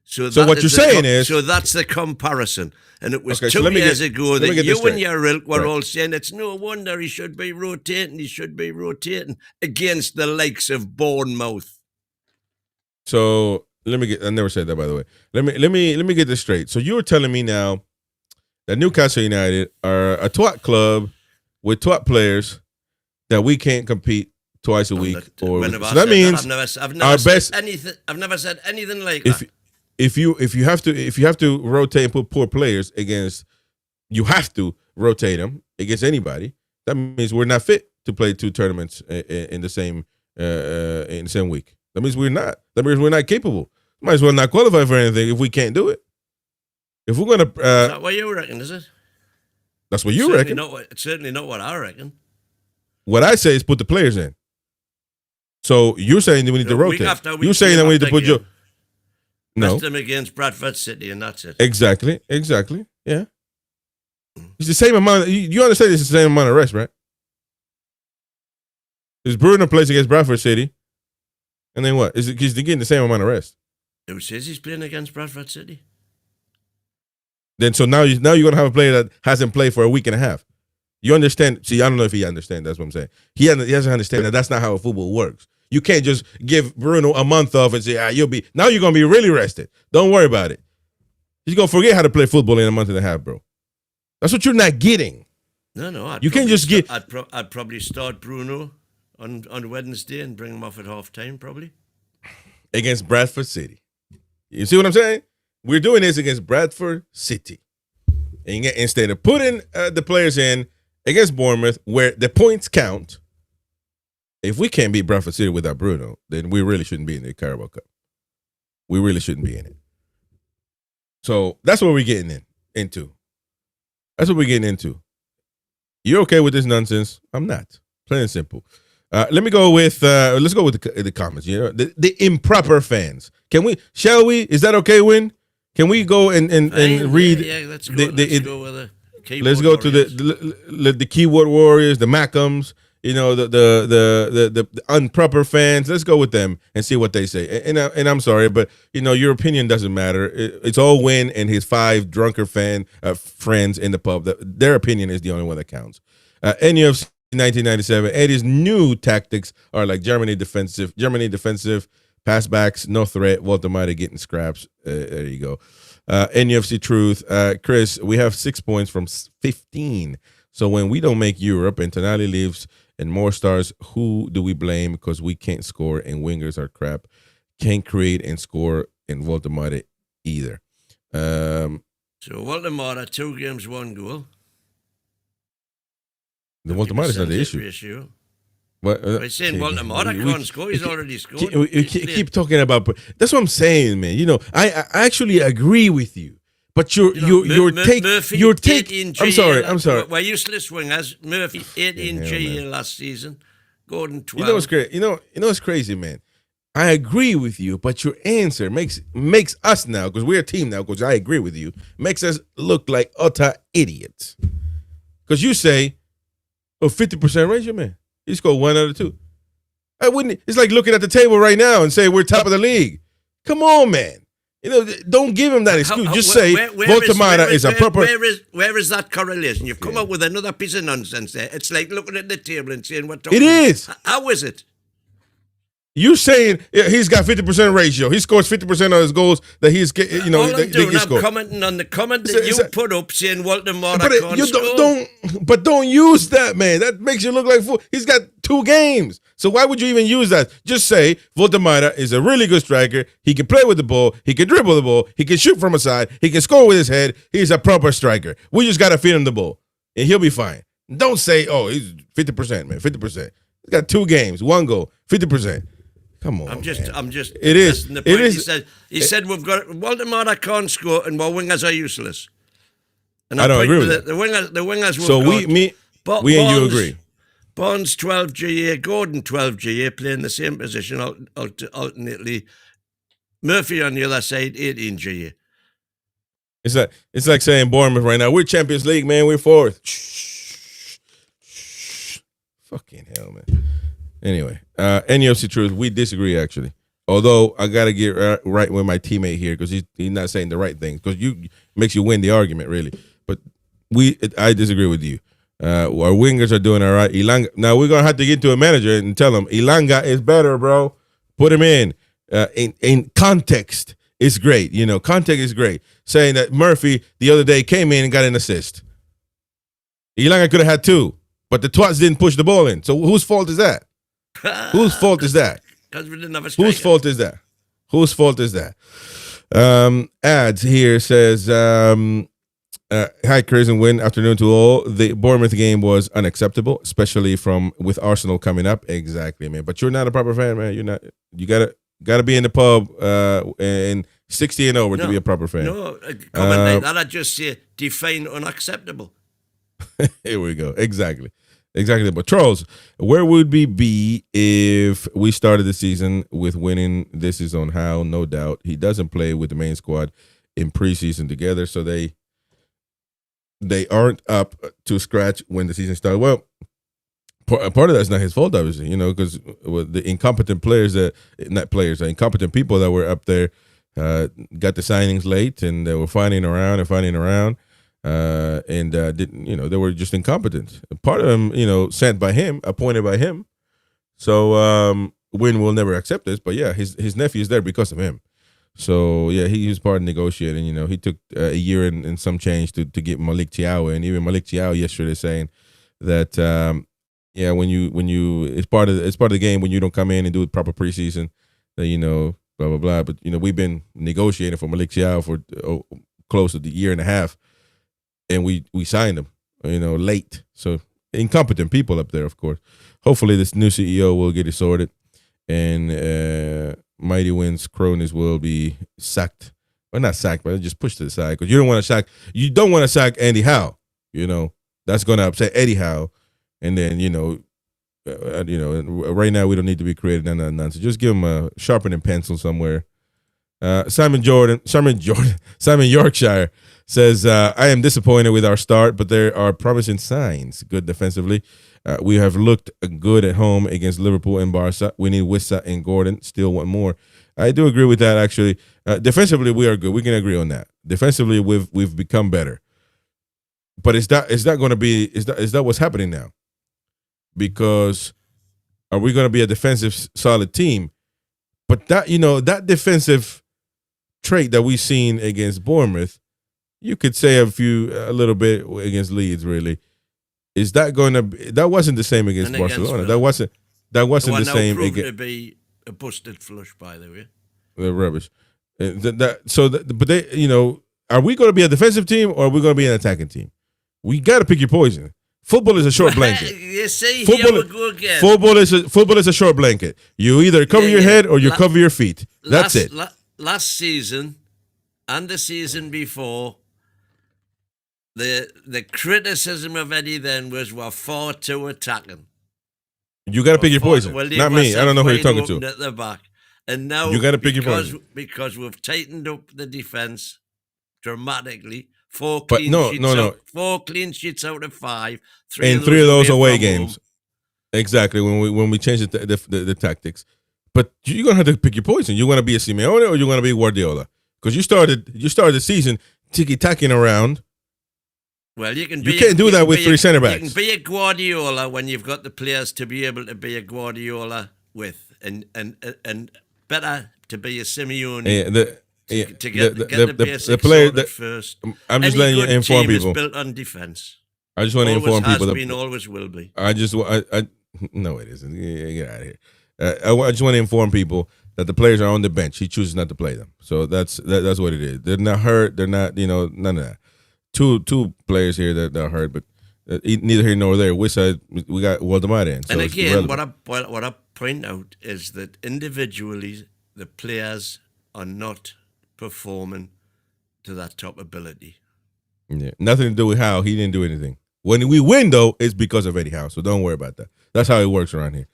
So what you're saying is, so that's the comparison. And it was Okay, 2 years ago that you straight. and your ilk were Right. all saying it's no wonder he should be rotating against the likes of Bournemouth. So I never said that, by the way. Let me get this straight. So you're telling me now that Newcastle United are a twat club with twat players that we can't compete twice a week, so that means I've never said anything. I've never said anything like that. If you have to rotate and put poor players against, you have to rotate them against anybody. That means we're not fit to play 2 tournaments in the same week. That means we're not. That means we're not capable. Might as well not qualify for anything if we can't do it. If we're gonna, is that what you reckon? Is it? That's what you reckon. It's certainly not what I reckon. What I say is put the players in. So you're saying that we need to rotate. You're saying that we need to put your. No. Rest them against Bradford City, and that's it. Exactly. Yeah. It's the same amount. You understand it's the same amount of rest, right? Because Bruno plays against Bradford City, and then what? He's getting the same amount of rest. Who says he's playing against Bradford City? Then so now you're gonna have a player that hasn't played for a week and a half. You understand? See, I don't know if he understands. That's what I'm saying. He doesn't understand that that's not how football works. You can't just give Bruno a month off and say, you're gonna be really rested. Don't worry about it. He's gonna forget how to play football in a month and a half, bro. That's what you're not getting. No. You can't just get. I'd probably start Bruno on Wednesday and bring him off at half time, probably. Against Bradford City. You see what I'm saying? We're doing this against Bradford City. And instead of putting the players in against Bournemouth, where the points count, if we can't beat Bradford City without Bruno, then we really shouldn't be in the Carabao Cup. We really shouldn't be in it. So that's what we're getting into. That's what we're getting into. You're okay with this nonsense? I'm not. Plain and simple. Let's go with the comments. You know, the improper fans. Shall we? Is that okay, Win? Can we go and read? Yeah, let's go. Let's go with the keyboard. Let's go to the keyboard warriors, the Mackhams. You know, the improper fans. Let's go with them and see what they say. And I'm sorry, but you know, your opinion doesn't matter. It's all Win and his 5 drunker friends in the pub. Their opinion is the only one that counts. NUFC 1997. Eddie's new tactics are like Germany defensive, passbacks, no threat. Walter getting scraps. There you go. NUFC truth. Chris, we have 6 points from 15. So when we don't make Europe and Tonali leaves and more stars, who do we blame? Because we can't score and wingers are crap. Can't create and score in Walter either. So Walter 2 games, 1 goal. The Walter is not the issue. What? I'm saying Walter can't score. He's already scored. We keep talking about. That's what I'm saying, man. You know, I actually agree with you. But your take. I'm sorry. We're useless wingers. Murphy 18 G last season. Gordon 12. You know what's great? You know what's crazy, man. I agree with you, but your answer makes us now, because we're a team now, because I agree with you, makes us look like utter idiots. Because you say, 50% ratio, man. He scored 1 out of 2. I wouldn't. It's like looking at the table right now and say we're top of the league. Come on, man. You know, don't give him that excuse. Just say Voltamata is a proper. Where is that correlation? You've come up with another piece of nonsense there. It's like looking at the table and saying what. It is. How is it? You saying he's got 50% ratio. He scores 50% of his goals that he's you know. All I'm doing, I'm commenting on the comment that you put up saying Walter can't score. But don't use that, man. That makes you look like fool. He's got 2 games. So why would you even use that? Just say Voltamata is a really good striker. He can play with the ball. He can dribble the ball. He can shoot from a side. He can score with his head. He's a proper striker. We just got to feed him the ball, and he'll be fine. Don't say, he's 50%, man. 50%. He's got 2 games, 1 goal, 50%. Come on, I'm just. It is. The point. It is. He said we've got Walter can't score and our wingers are useless. And I don't agree with that. The wingers. So we and you agree. Bonds 12 GA, Gordon 12 GA, playing the same position alternately. Murphy on the other side 18 GA. It's like saying Bournemouth right now. We're Champions League, man. We're fourth. Fucking hell, man. Anyway, NUFC Truth, we disagree actually. Although I gotta get right with my teammate here because he's not saying the right things because you makes you win the argument really. But I disagree with you. Our wingers are doing all right. Ilanga. Now we're gonna have to get to a manager and tell him Ilanga is better, bro. Put him in. In context, it's great. You know, context is great. Saying that Murphy the other day came in and got an assist. Ilanga could have had 2, but the twats didn't push the ball in. So whose fault is that? Whose fault is that? Because we didn't have a striker. Whose fault is that? Whose fault is that? Ads here says, hi, Chris, and Win. Afternoon to all. The Bournemouth game was unacceptable, especially with Arsenal coming up. Exactly, man. But you're not a proper fan, man. You're not. You gotta be in the pub and 60 and over to be a proper fan. No, comment like that. I just say define unacceptable. Here we go. Exactly. But Charles, where would we be if we started the season with winning? This is on Howe, no doubt. He doesn't play with the main squad in preseason together, so they aren't up to scratch when the season started. Well, part of that's not his fault, obviously, you know, because the incompetent incompetent people that were up there got the signings late, and they were finding around. Didn't, you know, they were just incompetent. Part of them, you know, sent by him, appointed by him. So Win will never accept this, but yeah, his nephew is there because of him. So yeah, he was part of negotiating. You know, he took a year and some change to get Malik Thiaw, and even Malik Thiaw yesterday saying that when you it's part of the game when you don't come in and do it proper preseason, that, you know, blah blah blah. But you know, we've been negotiating for Malik Thiaw for close to the year and a half. And we signed him, you know, late. So incompetent people up there, of course. Hopefully this new CEO will get it sorted, and Mighty Wins cronies will be sacked. Well, not sacked, but just pushed to the side because you don't want to sack Eddie Howe. You know, that's going to upset Eddie Howe, and then right now we don't need to be creative on that nonsense. Just give him a sharpening pencil somewhere. Simon Yorkshire says, I am disappointed with our start, but there are promising signs. Good defensively. We have looked good at home against Liverpool and Barca. We need Wissa and Gordon. Still want more. I do agree with that, actually. Defensively, we are good. We can agree on that. Defensively, we've become better. But is that what's happening now? Because are we going to be a defensive solid team? But that defensive trait that we've seen against Bournemouth, you could say a little bit against Leeds. Really, is that going to be? That wasn't the same against Barcelona. That wasn't the same. Against to be a busted flush, by the way. The rubbish. Are we going to be a defensive team or are we going to be an attacking team? We got to pick your poison. Football is a short blanket. You see, here we go again. Football is a short blanket. You either cover your head or you cover your feet. That's it. Last season and the season before, the criticism of Eddie then was we're far too attacking. You got to pick your poison. Well, not me. I don't know who you're talking to. At the back. And now you got to pick your poison. Because we've tightened up the defense dramatically. 4 clean sheets out of 5. Three of those away games. Home. Exactly, when we changed the tactics. But you're gonna have to pick your poison. You want to be a Simeone or you want to be Guardiola? Because you started the season tiki-taking around. Well, you can't do that with 3 center backs. You can be a Guardiola when you've got the players to be able to be a Guardiola with, and better to be a Simeone. To get the basics sorted first. I'm just letting you inform people. Is built on defense. I just want to inform people. Always will be. No, it isn't. Get out of here. I just want to inform people that the players are on the bench. He chooses not to play them. So that's what it is. They're not hurt. They're not, none of that. Two players here that are hurt, but neither here nor there. We got Waldemar in. So and again, what I point out is that individually the players are not performing to that top ability. Yeah, nothing to do with Howe. He didn't do anything. When we win, though, it's because of Eddie Howe. So don't worry about that. That's how it works around here.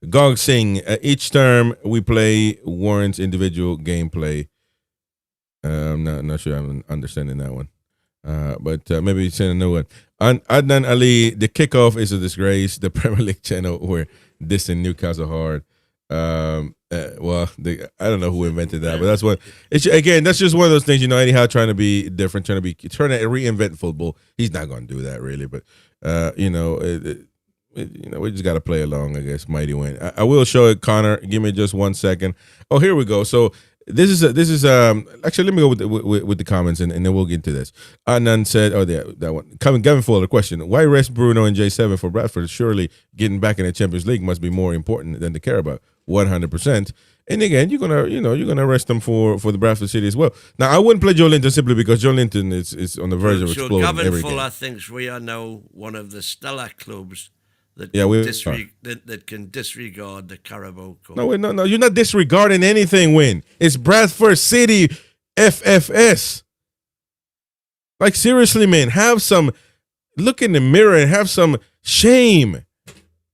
Gog Singh, each term we play warrants individual gameplay. I'm not sure I'm understanding that one. But maybe send a new one. Adnan Ali, the kickoff is a disgrace. The Premier League channel were dissing Newcastle hard. I don't know who invented that, but that's what. That's just one of those things. Eddie Howe trying to be different, trying to reinvent football. He's not going to do that really, but we just got to play along. I guess mighty win. I will show it, Connor. Give me just 1 second. Oh, here we go. So. This is actually let me go with the comments and then we'll get into this. Anand said, that one. Gavin Fuller, question: why rest Bruno and J7 for Bradford? Surely getting back in the Champions League must be more important than to care about. 100%. And again, you're gonna rest them for the Bradford City as well. Now I wouldn't play Joe Linton simply because Joe Linton is on the verge of exploding. Gavin Fuller thinks we are now one of the stellar clubs that can disregard the Carabao Cup. No, you're not disregarding anything, Win. It's Bradford City FFS. Like, seriously, man, look in the mirror and have some shame.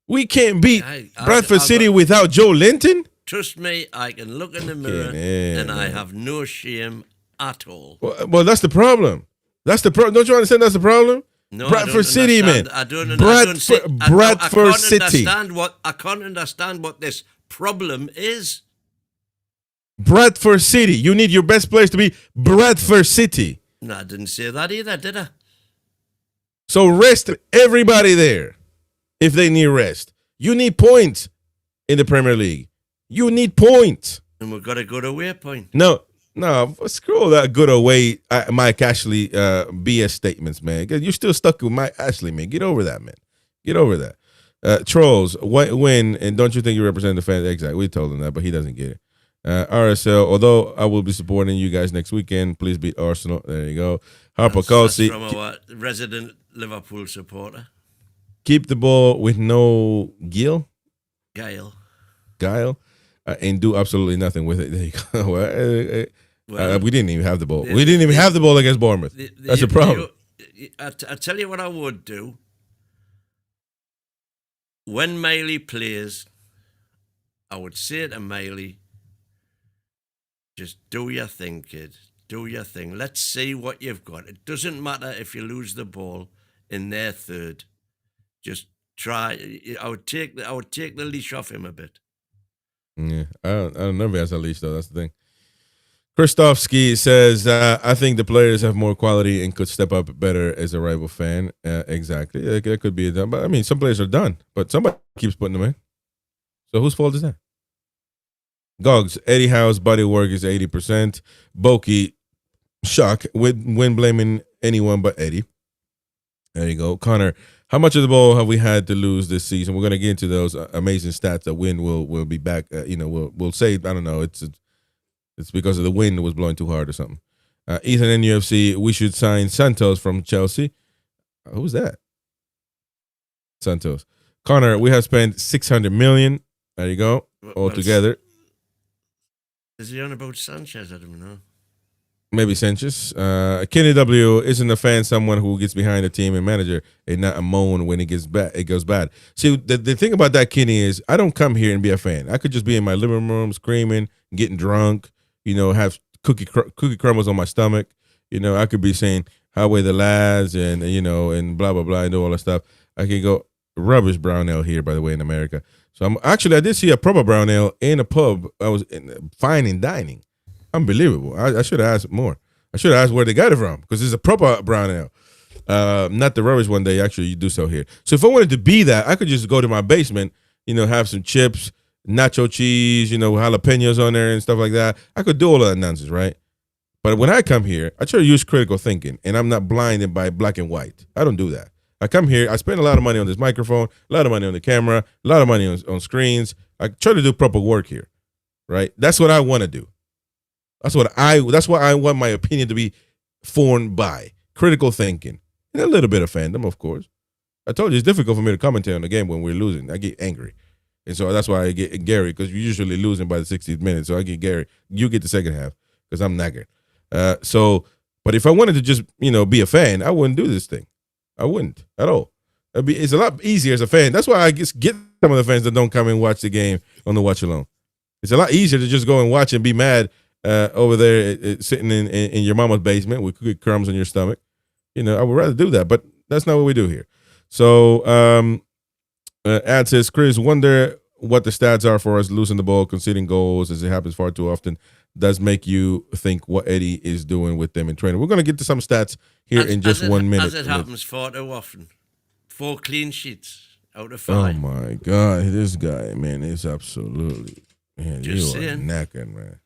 We can't beat Bradford City without Joe Linton. Trust me, I can look in the mirror and I have no shame at all. Well, that's the problem. That's the problem. Don't you understand that's the problem? No, Bradford City, man. Bradford City. I can't understand what this problem is. Bradford City. You need your best players to be Bradford City. No, I didn't say that either, did I? So rest everybody there if they need rest. You need points in the Premier League. You need points. And we've got a good away point. No, screw that good away Mike Ashley BS statements, man. You're still stuck with Mike Ashley, man. Get over that, man. Get over that. Trolls, win, and don't you think you represent the fans? Exactly. We told him that, but he doesn't get it. RSL, although I will be supporting you guys next weekend, please beat Arsenal. There you go. Harper Colsey. From a resident Liverpool supporter. Keep the ball with no guile. And do absolutely nothing with it. There you go. We didn't even have the ball. We didn't even have the ball against Bournemouth. That's a problem. I tell you what I would do. When Miley plays, I would say to Miley, just do your thing, kid. Do your thing. Let's see what you've got. It doesn't matter if you lose the ball in their third. Just try. I would take the leash off him a bit. Yeah, I don't know if he has a leash though. That's the thing. Kristofsky says, I think the players have more quality and could step up better as a rival fan. Exactly. That could be done. But I mean, some players are done, but somebody keeps putting them in. So whose fault is that? Gogs, Eddie Howe's body work is 80%. Boki, shock, when blaming anyone but Eddie. There you go. Connor, how much of the ball have we had to lose this season? We're going to get into those amazing stats that Win will be back. We'll say, I don't know, it's because of the wind was blowing too hard or something. Ethan NUFC, we should sign Santos from Chelsea. Who's that? Santos. Connor, we have spent $600 million. There you go. All together. Is he on about Sanchez? I don't know. Maybe Sanchez. Kenny W isn't a fan someone who gets behind a team and manager and not a moan when it goes bad. See, the thing about that, Kenny, is I don't come here and be a fan. I could just be in my living room screaming, getting drunk, have cookie crumbles on my stomach. I could be saying, how were the lads and and blah, blah, blah, and do all that stuff. I could go, rubbish brown ale here, by the way, in America. So I did see a proper brown ale in a pub. I was fine and dining. Unbelievable. I should have asked more. I should have asked where they got it from because it's a proper brown ale. Not the rubbish one day. Actually, you do so here. So if I wanted to be that, I could just go to my basement, have some chips, nacho cheese, jalapenos on there and stuff like that. I could do all of that nonsense, right? But when I come here, I try to use critical thinking, and I'm not blinded by black and white. I don't do that. I come here, I spend a lot of money on this microphone, a lot of money on the camera, a lot of money on screens. I try to do proper work here, right? That's what I want to do. That's why I want my opinion to be formed by critical thinking and a little bit of fandom, of course. I told you it's difficult for me to commentate on the game when we're losing. I get angry. And so that's why I get Gary, because you're usually losing by the 60th minute. So I get Gary. You get the second half because I'm knackered. But if I wanted to just, be a fan, I wouldn't do this thing. I wouldn't at all. It's a lot easier as a fan. That's why I just get some of the fans that don't come and watch the game on the watch alone. It's a lot easier to just go and watch and be mad over there sitting in your mama's basement with cookie crumbs on your stomach. I would rather do that, but that's not what we do here. So Ad says, Chris, wonder what the stats are for us losing the ball, conceding goals, as it happens far too often. Does make you think what Eddie is doing with them in training. We're going to get to some stats here in just 1 minute. As it happens far too often. 4 clean sheets out of 5. Oh, my God. This guy, man, is absolutely... Man, just you saying. are knacking, man.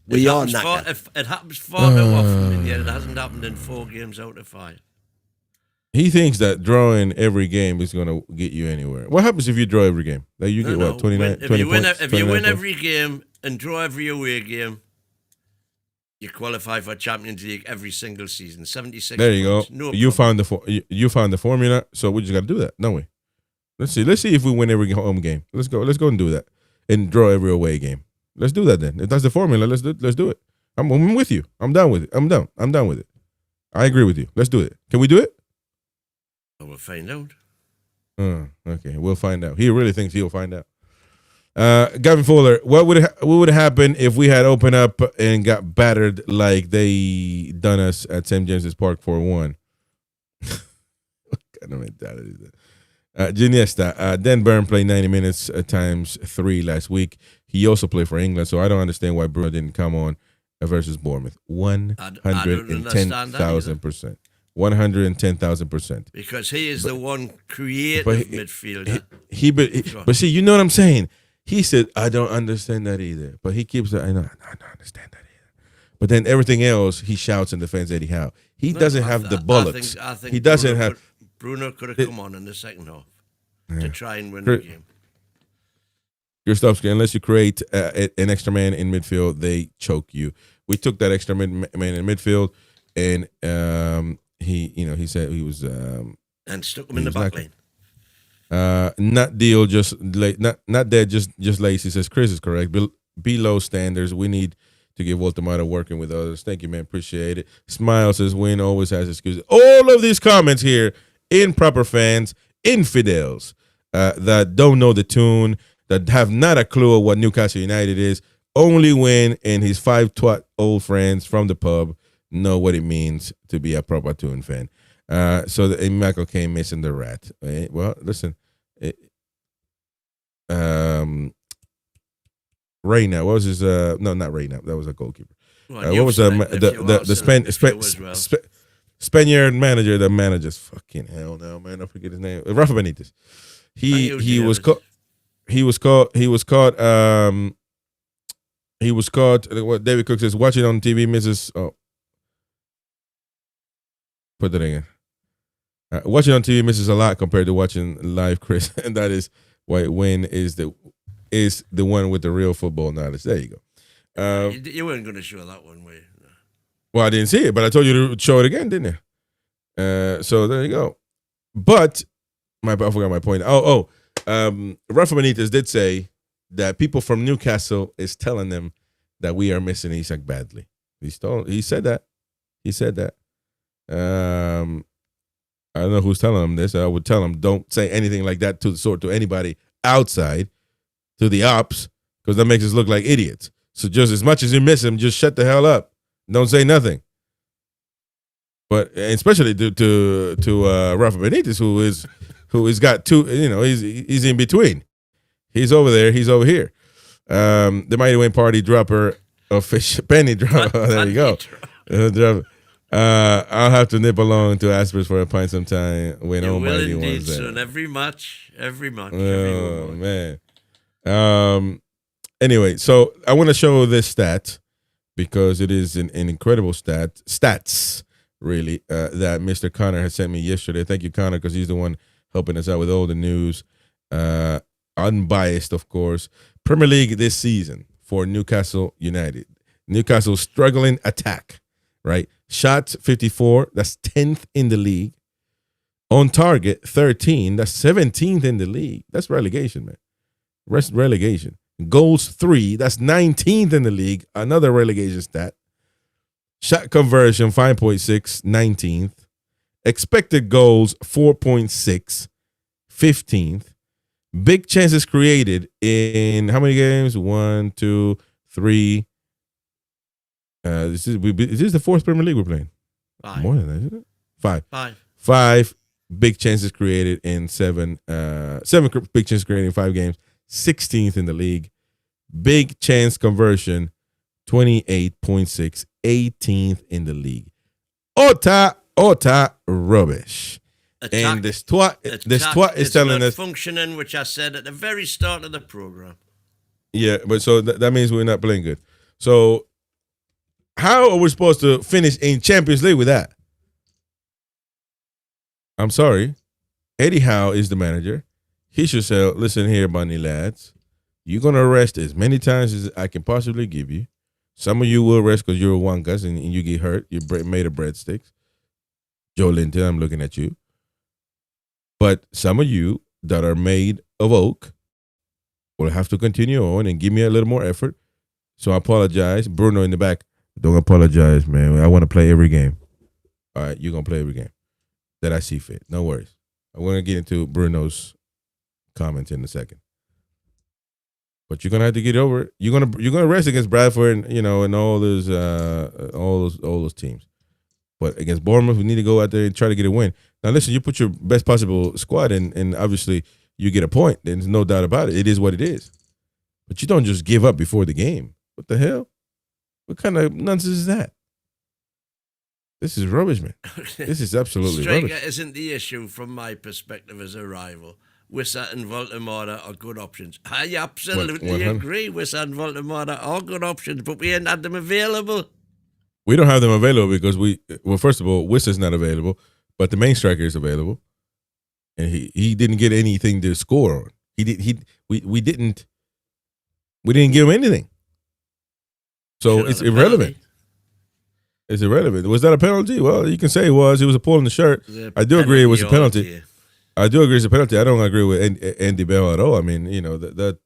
It happens far too often, and yet it hasn't happened in 4 games out of 5. He thinks that drawing every game is going to get you anywhere. What happens if you draw every game? Like you get what, 29 if 20 you win, points? If you win every game and draw every away game, you qualify for Champions League every single season. 76 There you points, go. no You problem. found the formula, so we just got to do that, don't we? Let's see if we win every home game. Let's go and do that. And draw every away game. Let's do that then. If that's the formula, let's do it. I'm with you. I'm down with it. I'm down with it. I agree with you. Let's do it. Can we do it? We'll find out. Okay, we'll find out. He really thinks he'll find out. Gavin Fuller, what would have if we had opened up and got battered like they done us at St. James's Park 4-1? What kind of mentality is that? Giniesta, Dan Burn played 90 minutes times 3 last week. He also played for England, so I don't understand why Bruno didn't come on versus Bournemouth. 110,000%. 110,000%. Because he is the one creative midfielder. But see, you know what I'm saying? He said, I don't understand that either. But he keeps I don't understand that either. But then everything else, he shouts and defends Eddie Howe. He doesn't have the bullocks. I think he doesn't have. Bruno could have come on in the second half to try and win the game. Gustavsky, unless you create an extra man in midfield, they choke you. We took that extra man in midfield, and he said he was and stuck him in the back lane. Not deal, just not dead, just lazy. Says Chris is correct. Below standards. We need to give Walter working with others. Thank you, man. Appreciate it. Smile says Win always has excuses. All of these comments here, improper fans, infidels that don't know the tune, that have not a clue of what Newcastle United is. Only Win and his 5 old friends from the pub know what it means to be a proper Toon fan. So Michael came missing the rat. Well, listen. Reyna, what was his? No, not Reyna. That was a goalkeeper. What was the Spaniard manager? The manager's fucking hell now, man. I forget his name. Rafa Benitez. He was caught. He was caught. What David Cook says, watching on TV, misses. Oh, put that again. Watching on TV misses a lot compared to watching live, Chris, and that is why Wayne is the one with the real football knowledge. There you go. You weren't going to show that one, were you? No. Well, I didn't see it, but I told you to show it again, didn't you? So there you go. But I forgot my point. Rafa Benitez did say that people from Newcastle is telling them that we are missing Isak badly. He said that. He said that. I don't know who's telling him this. I would tell him, don't say anything like that to anybody outside, to the ops, because that makes us look like idiots. So just as much as you miss him, just shut the hell up. Don't say nothing. But especially to Rafa Benitez, who has got two. He's in between. He's over there. He's over here. The Mighty Wayne Party dropper of fish penny drop. There you go. Drop. I'll have to nip along to Aspers for a pint sometime when you Almighty will indeed, wants that. son. Every match. Oh man. Anyway, so I want to show this stat because it is an incredible stats really that Mr. Connor has sent me yesterday. Thank you, Connor, because he's the one helping us out with all the news. Unbiased, of course. Premier League this season for Newcastle United. Newcastle's struggling attack, right? Shots 54, that's 10th in the league. On target 13, that's 17th in the league. That's relegation, man. Relegation. Goals 3, that's 19th in the league. Another relegation stat. Shot conversion 5.6, 19th. Expected goals 4.6, 15th. Big chances created in how many games? 1, 2, 3, Is this the fourth Premier League we're playing? 5. More than that, isn't it? 5. 5. 5 big chances created in 7. 7 big chances created in 5 games. 16th in the league. Big chance conversion, 28.6. 18th in the league. Ota rubbish. And this twat is telling us functioning, which I said at the very start of the program. Yeah, but so that means we're not playing good. So how are we supposed to finish in Champions League with that? I'm sorry. Eddie Howe is the manager. He should say, listen here, bunny lads. You're going to rest as many times as I can possibly give you. Some of you will rest because you're Wankas and you get hurt. You're made of breadsticks. Joe Linton, I'm looking at you. But some of you that are made of oak will have to continue on and give me a little more effort. So I apologize. Bruno in the back, don't apologize, man. I want to play every game. All right, you're going to play every game that I see fit. No worries. I'm going to get into Bruno's comments in a second. But you're gonna have to get over it. You're gonna rest against Bradford, and and all those teams. But against Bournemouth, we need to go out there and try to get a win. Now, listen, you put your best possible squad in, and obviously you get a point. There's no doubt about it. It is what it is. But you don't just give up before the game. What the hell? What kind of nonsense is that? This is rubbish, man. This is absolutely rubbish. Striker isn't the issue from my perspective as a rival. Wissa and Voltemada are good options. I absolutely agree. Wissa and Voltemada are good options, but we ain't had them available. We don't have them available because first of all, Wissa's not available, but the main striker is available, and he didn't get anything to score on. We didn't give him anything, so it's irrelevant. It's irrelevant. Was that a penalty? Well, you can say it was. He was pulling the shirt. I do agree it was a penalty. I do agree it's a penalty. I don't agree with Andy Bell at all. I mean, that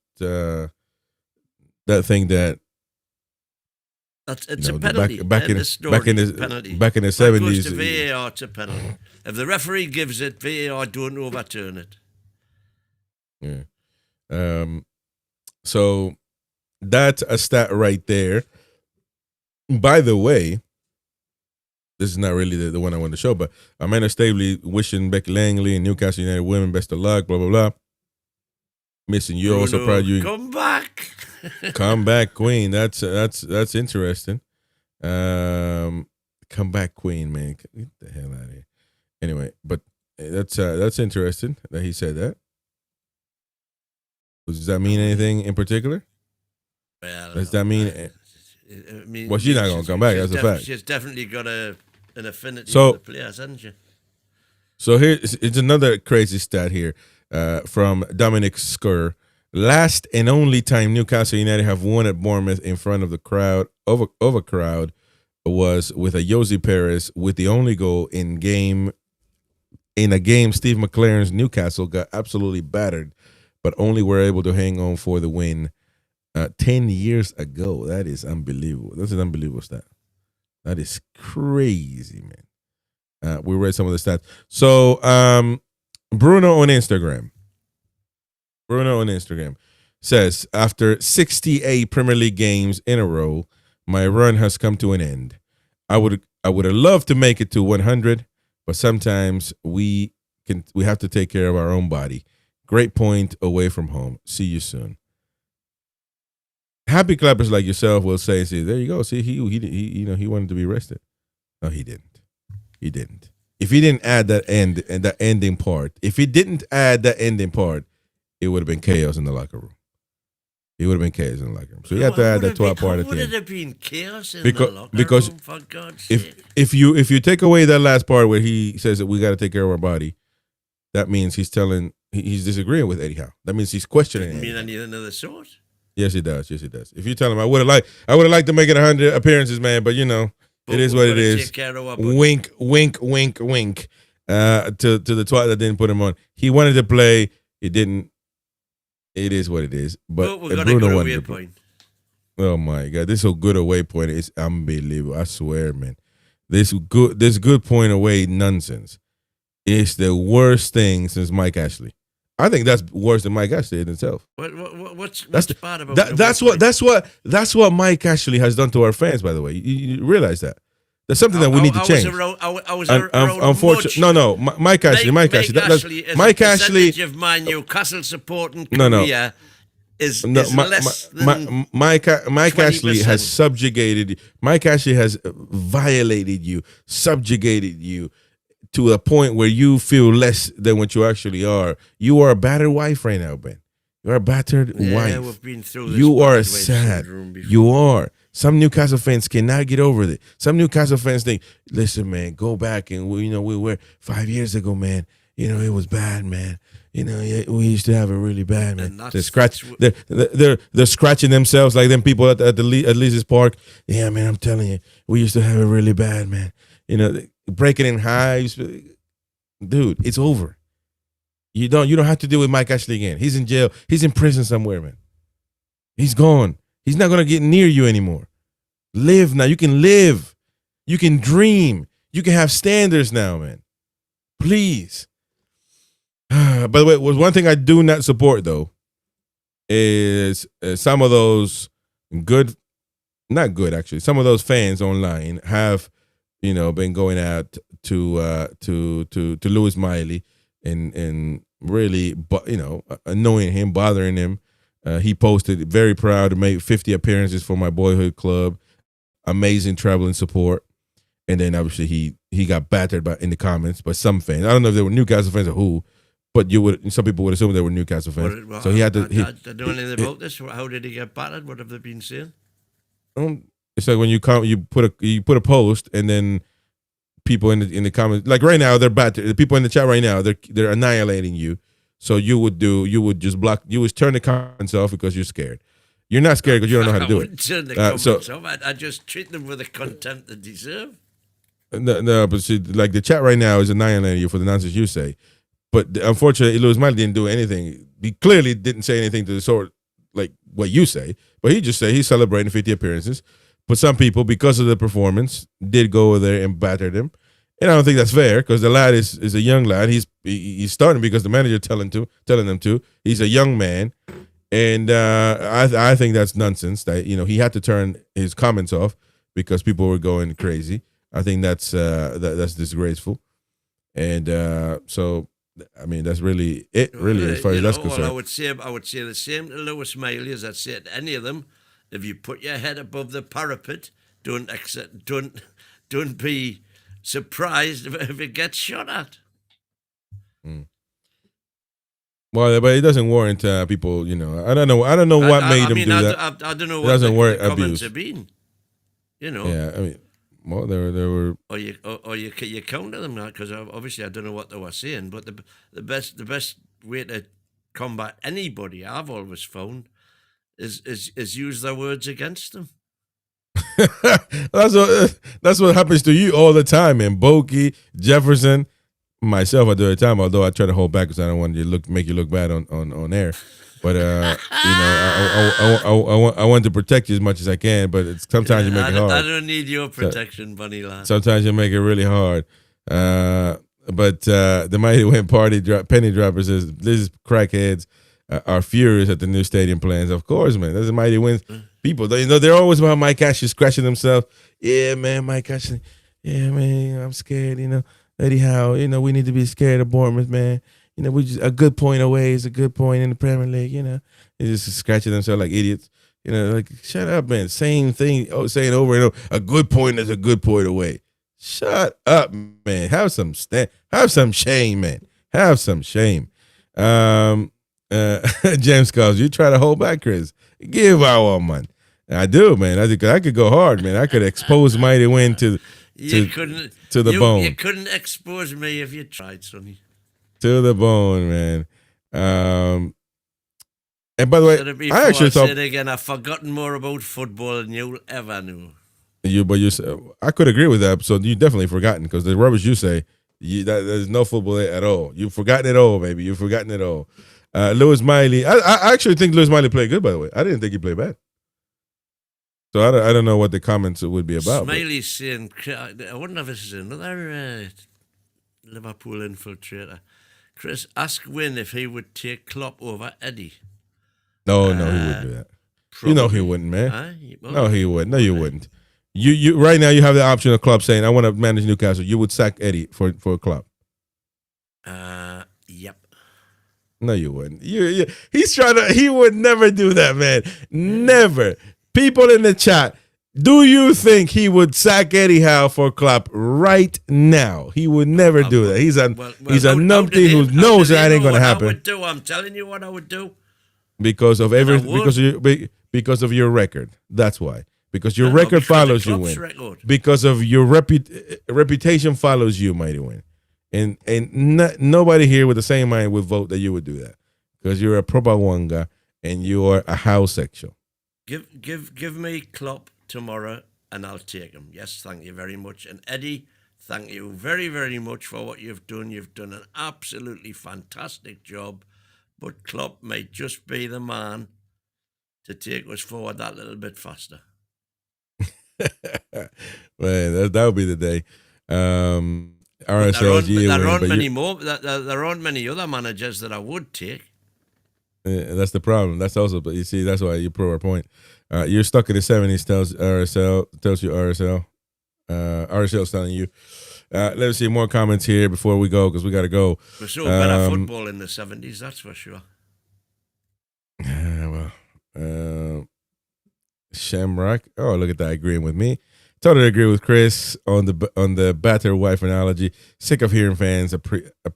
thing that it's a penalty. Back in the 70s. That goes to VAR, it's a penalty. If the referee gives it, VAR don't overturn it. Yeah. So that's a stat right there. By the way, this is not really the one I want to show, but Amanda Staveley wishing Becky Langley and Newcastle United women best of luck, blah, blah, blah. Missing you, also proud you. Come back. Come back, Queen. That's interesting. Come back, Queen, man. Get the hell out of here. Anyway, but that's interesting that he said that. Does that mean anything in particular? Well, does that mean... I mean, well, she's not going to come back. That's a fact. She's definitely got an affinity for the players, hasn't she? So it's another crazy stat here from Dominic Skur. Last and only time Newcastle United have won at Bournemouth in front of the crowd, of a crowd, was with a Josie Perez with the only goal in a game Steve McLaren's Newcastle got absolutely battered, but only were able to hang on for the win 10 years ago. That is unbelievable. That's an unbelievable stat. That is crazy, man. We read some of the stats. So Bruno on Instagram says, after 68 Premier League games in a row, my run has come to an end. I would have loved to make it to 100, but sometimes we have to take care of our own body. Great point away from home. See you soon. Happy clappers like yourself will say, "See, there you go. See, he wanted to be rested. No, he didn't. He didn't. If he didn't add that ending part, it would have been chaos in the locker room. It would have been chaos in the locker room. So you have to add that part at the end. Would it have been chaos in the locker room? For God's sake. If you take away that last part where he says that we got to take care of our body, that means he's disagreeing with Eddie Howe. That means he's questioning. Doesn't mean anything of the sort. Yes, it does. Yes, it does. If you tell him, I would have liked to make it 100 appearances, man, but it is what it is. Wink, wink, wink, wink. To the twat that didn't put him on. He wanted to play. It didn't. It is what it is. But Bruno wanted to play. Oh my God, this is a good away point. It's unbelievable. I swear, man. This good point away nonsense is the worst thing since Mike Ashley. I think that's worse than Mike Ashley in itself. What's bad about That's what Mike Ashley has done to our fans. By the way, you realize that. There's something that we need to change. Unfortunately, no, Mike Ashley. Mike Ashley of my Newcastle supporting career is less than Mike 20%. Ashley has subjugated. Mike Ashley has violated you, subjugated you to a point where you feel less than what you actually are. You are a battered wife right now, Ben. You are a battered wife. We've been through this. You are sad. You are. Some Newcastle fans cannot get over it. Some Newcastle fans think, listen, man, go back and we were 5 years ago, man. It was bad, man. We used to have it really bad, man. They're scratching themselves like them people at Lee's Park. Yeah, man, I'm telling you, we used to have it really bad, man. Breaking in hives, dude. It's over. You don't have to deal with Mike Ashley again. He's in jail. He's in prison somewhere, man. He's gone. He's not gonna get near you anymore. Live now. You can live. You can dream. You can have standards now, man. Please. By the way, was one thing I do not support though is some of those not good actually. Some of those fans online have, been going out to Louis Miley and really, annoying him, bothering him. He posted, very proud to make 50 appearances for my boyhood club. Amazing traveling support. And then obviously he got battered in the comments by some fans. I don't know if they were Newcastle fans or who, but some people would assume they were Newcastle fans. So he had to. I don't know anything about this. How did he get battered? What have they been saying? It's like when you put a post and then people in the comments, like right now they're battered. The people in the chat right now they're annihilating you. So you would just block. You would turn the comments off because you're scared. You're not scared because you don't know how to do it. Turn the comments off. I just treat them with the contempt they deserve. No, but see, like the chat right now is annihilating you for the nonsense you say. But unfortunately, Louis Miley didn't do anything. He clearly didn't say anything to the sort like what you say. But he just said he's celebrating 50 appearances. But some people, because of the performance, did go over there and battered him. And I don't think that's fair because the lad is a young lad. He's starting because the manager telling them to. He's a young man, and I think that's nonsense. That he had to turn his comments off because people were going crazy. I think that's disgraceful, and so I mean that's really it. Really, as far as that's concerned. Well, I would say the same to Louis Miley as I'd say to any of them. If you put your head above the parapet, don't be surprised if it gets shot at. Well, but it doesn't warrant people. I don't know what made him do that. I don't know what the comments have been. Yeah, I mean, well, there were. Or you counter them now because obviously I don't know what they were saying. But the best way to combat anybody I've always found is use their words against them. That's what happens to you all the time, man. Bokeh, Jefferson, myself, I do it all the time. Although I try to hold back because I don't want to make you look bad on air. But I want to protect you as much as I can. But sometimes you make it hard. I don't need your protection, bunny lad. Sometimes you make it really hard. But the Mighty Win penny dropper says these crackheads are furious at the new stadium plans. Of course, man. That's the Mighty Wins. People, they're always about Mike Ashley scratching themselves. Yeah, man, Mike Ashley. Yeah, man, I'm scared. Eddie Howe. We need to be scared of Bournemouth, man. We just a good point away is a good point in the Premier League. They just scratching themselves like idiots. Like shut up, man. Same thing. Saying over and over. A good point is a good point away. Shut up, man. Have some shame, man. Have some shame. James calls you try to hold back, Chris. Give our man. I do, man. I could go hard, man. I could expose Mighty Win to the bone. You couldn't expose me if you tried, Sonny. To the bone, man. And by the way, I actually thought again, I've forgotten more about football than you'll ever know. I could agree with that. So you definitely forgotten because the rubbish you say, there's no football there at all. You've forgotten it all, baby. You've forgotten it all. Louis Miley, I actually think Louis Miley played good, by the way. I didn't think he played bad. So I don't know what the comments would be about. Miley's saying, I wonder if this is another Liverpool infiltrator. Chris, ask Wynne if he would take Klopp over Eddie. No, he wouldn't do that. Probably. You know he wouldn't, man. Well, No, he wouldn't. No, you wouldn't. You right now you have the option of Klopp saying, "I want to manage Newcastle." You would sack Eddie for Klopp. Yep. No, you wouldn't. He's trying to. He would never do that, man. Never. People in the chat, do you think he would sack Eddie Howe for Klopp right now? He would never do that. He's a numpty who knows that ain't going to happen. I would do. I'm telling you what I would do. Because of because of your record. That's why. Because your record follows you, Win. Because of your reputation follows you, Mighty Win. And nobody here with the same mind would vote that you would do that. Because you're a Probawanga and you are a house sexual. Give me Klopp tomorrow and I'll take him. Yes, thank you very much. And Eddie, thank you very, very much for what you've done. You've done an absolutely fantastic job. But Klopp may just be the man to take us forward that little bit faster. Man, that would be the day. RSL's there aren't many other managers that I would take. Yeah, that's the problem. That's also, but you see, that's why you prove our point. You're stuck in the 70s. Tells you RSL. RSL's telling you. Let's see more comments here before we go because we got to go. We saw better football in the 70s, that's for sure. Shamrock. Oh, look at that, agreeing with me. Totally agree with Chris on the batter wife analogy. Sick of hearing fans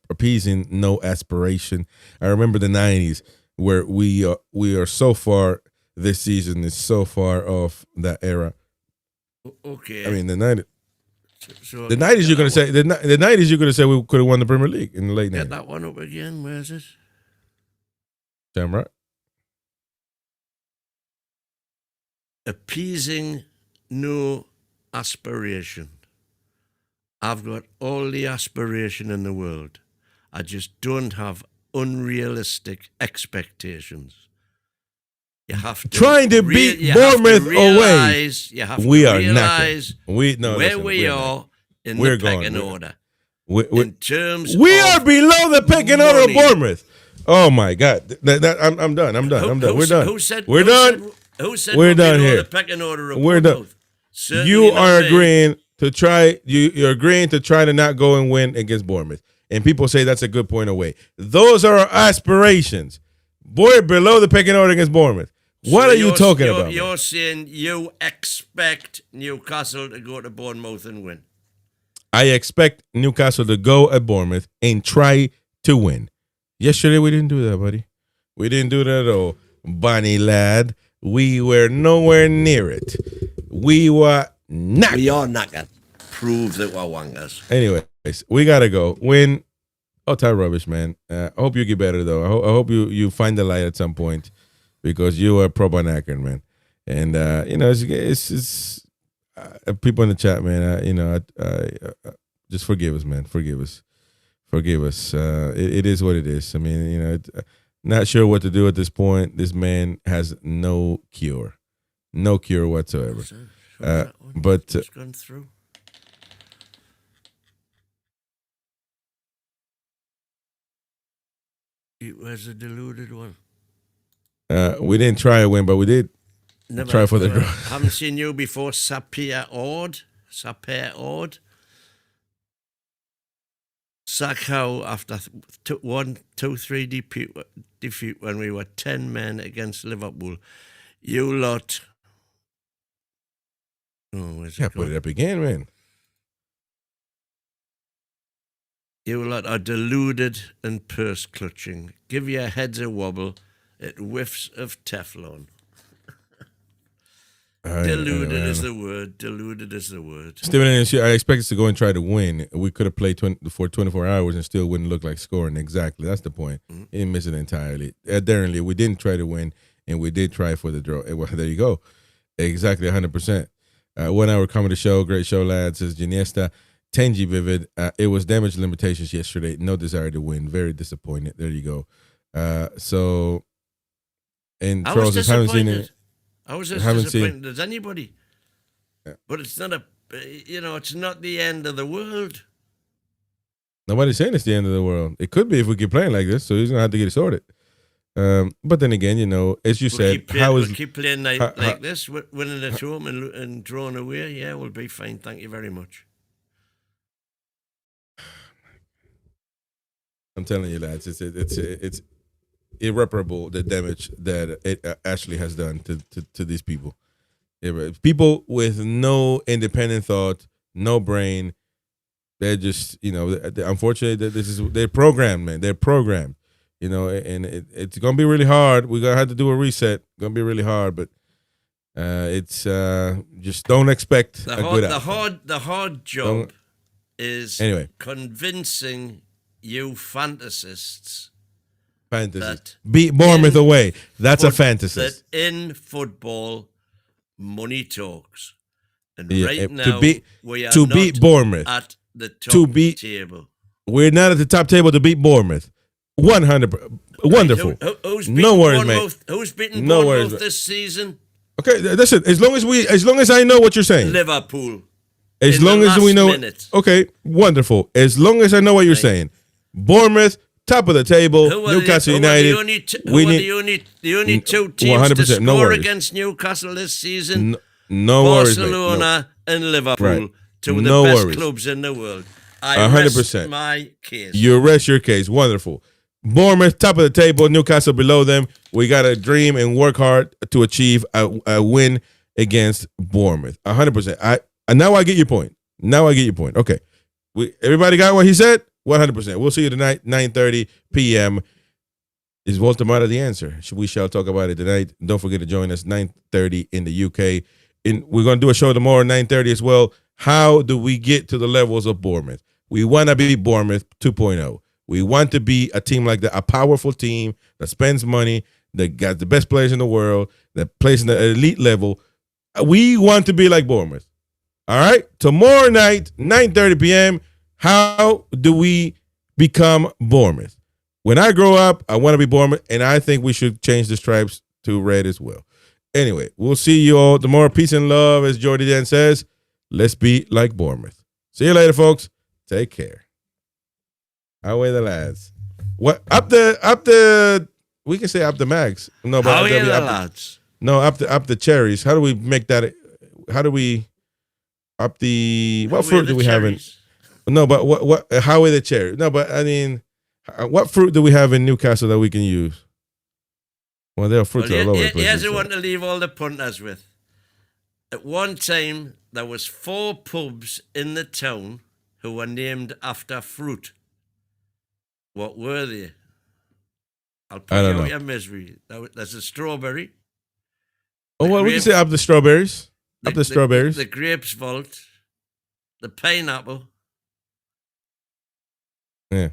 appeasing no aspiration. I remember the 90s where we are so far. This season is so far off that era. Okay. I mean the 90s. So the 90s you're gonna say the 90s you're gonna say we could have won the Premier League in the late 90s. Get that one up again. Where is it? Shamrock. Appeasing no aspiration. I've got all the aspiration in the world. I just don't have unrealistic expectations. You have to trying to beat Bournemouth away. You have to realize where we are in the pecking order. In terms we are below the pecking order of Bournemouth. Oh my God! I'm done. We're done. Who said we're done? Who said we're done here? The pecking order of we're Bournemouth? Done. You are agreeing to try. You're agreeing to try to not go and win against Bournemouth, and people say that's a good point away. Those are our aspirations. We're below the pecking order against Bournemouth. What are you talking about? You're saying you expect Newcastle to go to Bournemouth and win. I expect Newcastle to go at Bournemouth and try to win. Yesterday we didn't do that, buddy. We didn't do that at all, Bonnie lad. We were nowhere near it. We were not. We are not going to prove that we're wangers. Anyways, we got to go. Win. Oh, tie rubbish, man. I hope you get better, though. I hope you find the light at some point because you are pro-banacking, man. And, it's people in the chat, man, just forgive us, man. Forgive us. It is what it is. I mean, not sure what to do at this point. This man has no cure whatsoever. But it's gone through. It was a deluded one. We didn't try a win, but we did try for the draw. Haven't seen you before, Sapir Ord. Sack Howe after 1-2-3 defeat when we were 10 men against Liverpool. You lot. Oh, where's it put it up again, man. You lot are deluded and purse clutching. Give your heads a wobble. It whiffs of Teflon. Deluded is the word. Deluded is the word. Steven, I expect us to go and try to win. We could have played for 24 hours and still wouldn't look like scoring. Exactly. That's the point. Mm-hmm. He didn't miss it entirely. Daringly, we didn't try to win, and we did try for the draw. Well, there you go. Exactly 100%. 1 hour comedy show. Great show, lads. Says Giniesta. Tenji Vivid. It was damage limitations yesterday. No desire to win. Very disappointed. There you go. And Charles, I haven't seen it. I was as disappointed as anybody. Yeah. But it's not it's not the end of the world. Nobody's saying it's the end of the world. It could be if we keep playing like this, so he's going to have to get it sorted. But then again, as you said, we'll keep playing like this, winning at home and drawing away. Yeah, we'll be fine. Thank you very much. I'm telling you, lads, it's irreparable, the damage that it actually has done to these people. People with no independent thought, no brain. They're just, unfortunately, they're programmed, man. They're programmed, and it's gonna be really hard. We're gonna have to do a reset. Gonna be really hard, but it's just don't expect a good outcome. The hard job is convincing you fantasists that beat Bournemouth away. That's a fantasy. That in football, money talks, and right now we are to beat Bournemouth at the top table. We're not at the top table to beat Bournemouth. 100%. Wonderful. Who's no worries, mate. Who's beaten Bournemouth this season? Okay, listen. As long as I know what you're saying. Liverpool. As long as we know. Okay, wonderful. As long as I know what you're saying. Bournemouth, top of the table. Newcastle United. The only two teams to score against Newcastle this season. No worries, Barcelona and Liverpool. Two of the best clubs in the world. I 100%. Rest my case. You rest your case. Wonderful. Bournemouth, top of the table. Newcastle below them. We got to dream and work hard to achieve a win against Bournemouth. 100%. Now I get your point. Okay. Everybody got what he said? 100%. We'll see you tonight, 9:30 p.m. Is Voldemort the answer? We shall talk about it tonight. Don't forget to join us, 9:30 in the UK. We're going to do a show tomorrow, 9:30 as well. How do we get to the levels of Bournemouth? We want to be Bournemouth 2.0. We want to be a team like that, a powerful team that spends money, that got the best players in the world, that plays in the elite level. We want to be like Bournemouth. All right? Tomorrow night, 9:30 p.m., how do we become Bournemouth? When I grow up, I want to be Bournemouth, and I think we should change the stripes to red as well. Anyway, we'll see you all tomorrow. Peace and love, as Jordy Dan says. Let's be like Bournemouth. See you later, folks. Take care. Away the lads. What up the we can say up the mags. No, but the lads. No, up the cherries. How do we make that? How do we up the what fruit do we have in? No, but what how are the cherries? No, but I mean, what fruit do we have in Newcastle that we can use? Well, there are fruits all over the place. Here's the one to leave all the punters with. At one time, there was 4 pubs in the town who were named after fruit. What were they? I'll put you out your misery. There's a strawberry. Oh, well, we can say up the strawberries. Up the strawberries. The grapes vault. The pineapple. Yeah.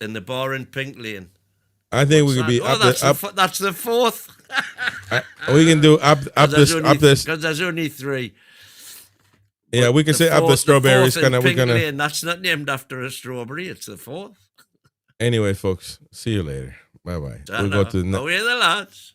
And the bar in Pink Lane. I think we could be that's the 4th. We can do up this because there's only 3. Yeah, we can say up the strawberries. Lane, that's not named after a strawberry. It's the 4th. Anyway, folks, see you later. Bye bye. We'll go to the lads.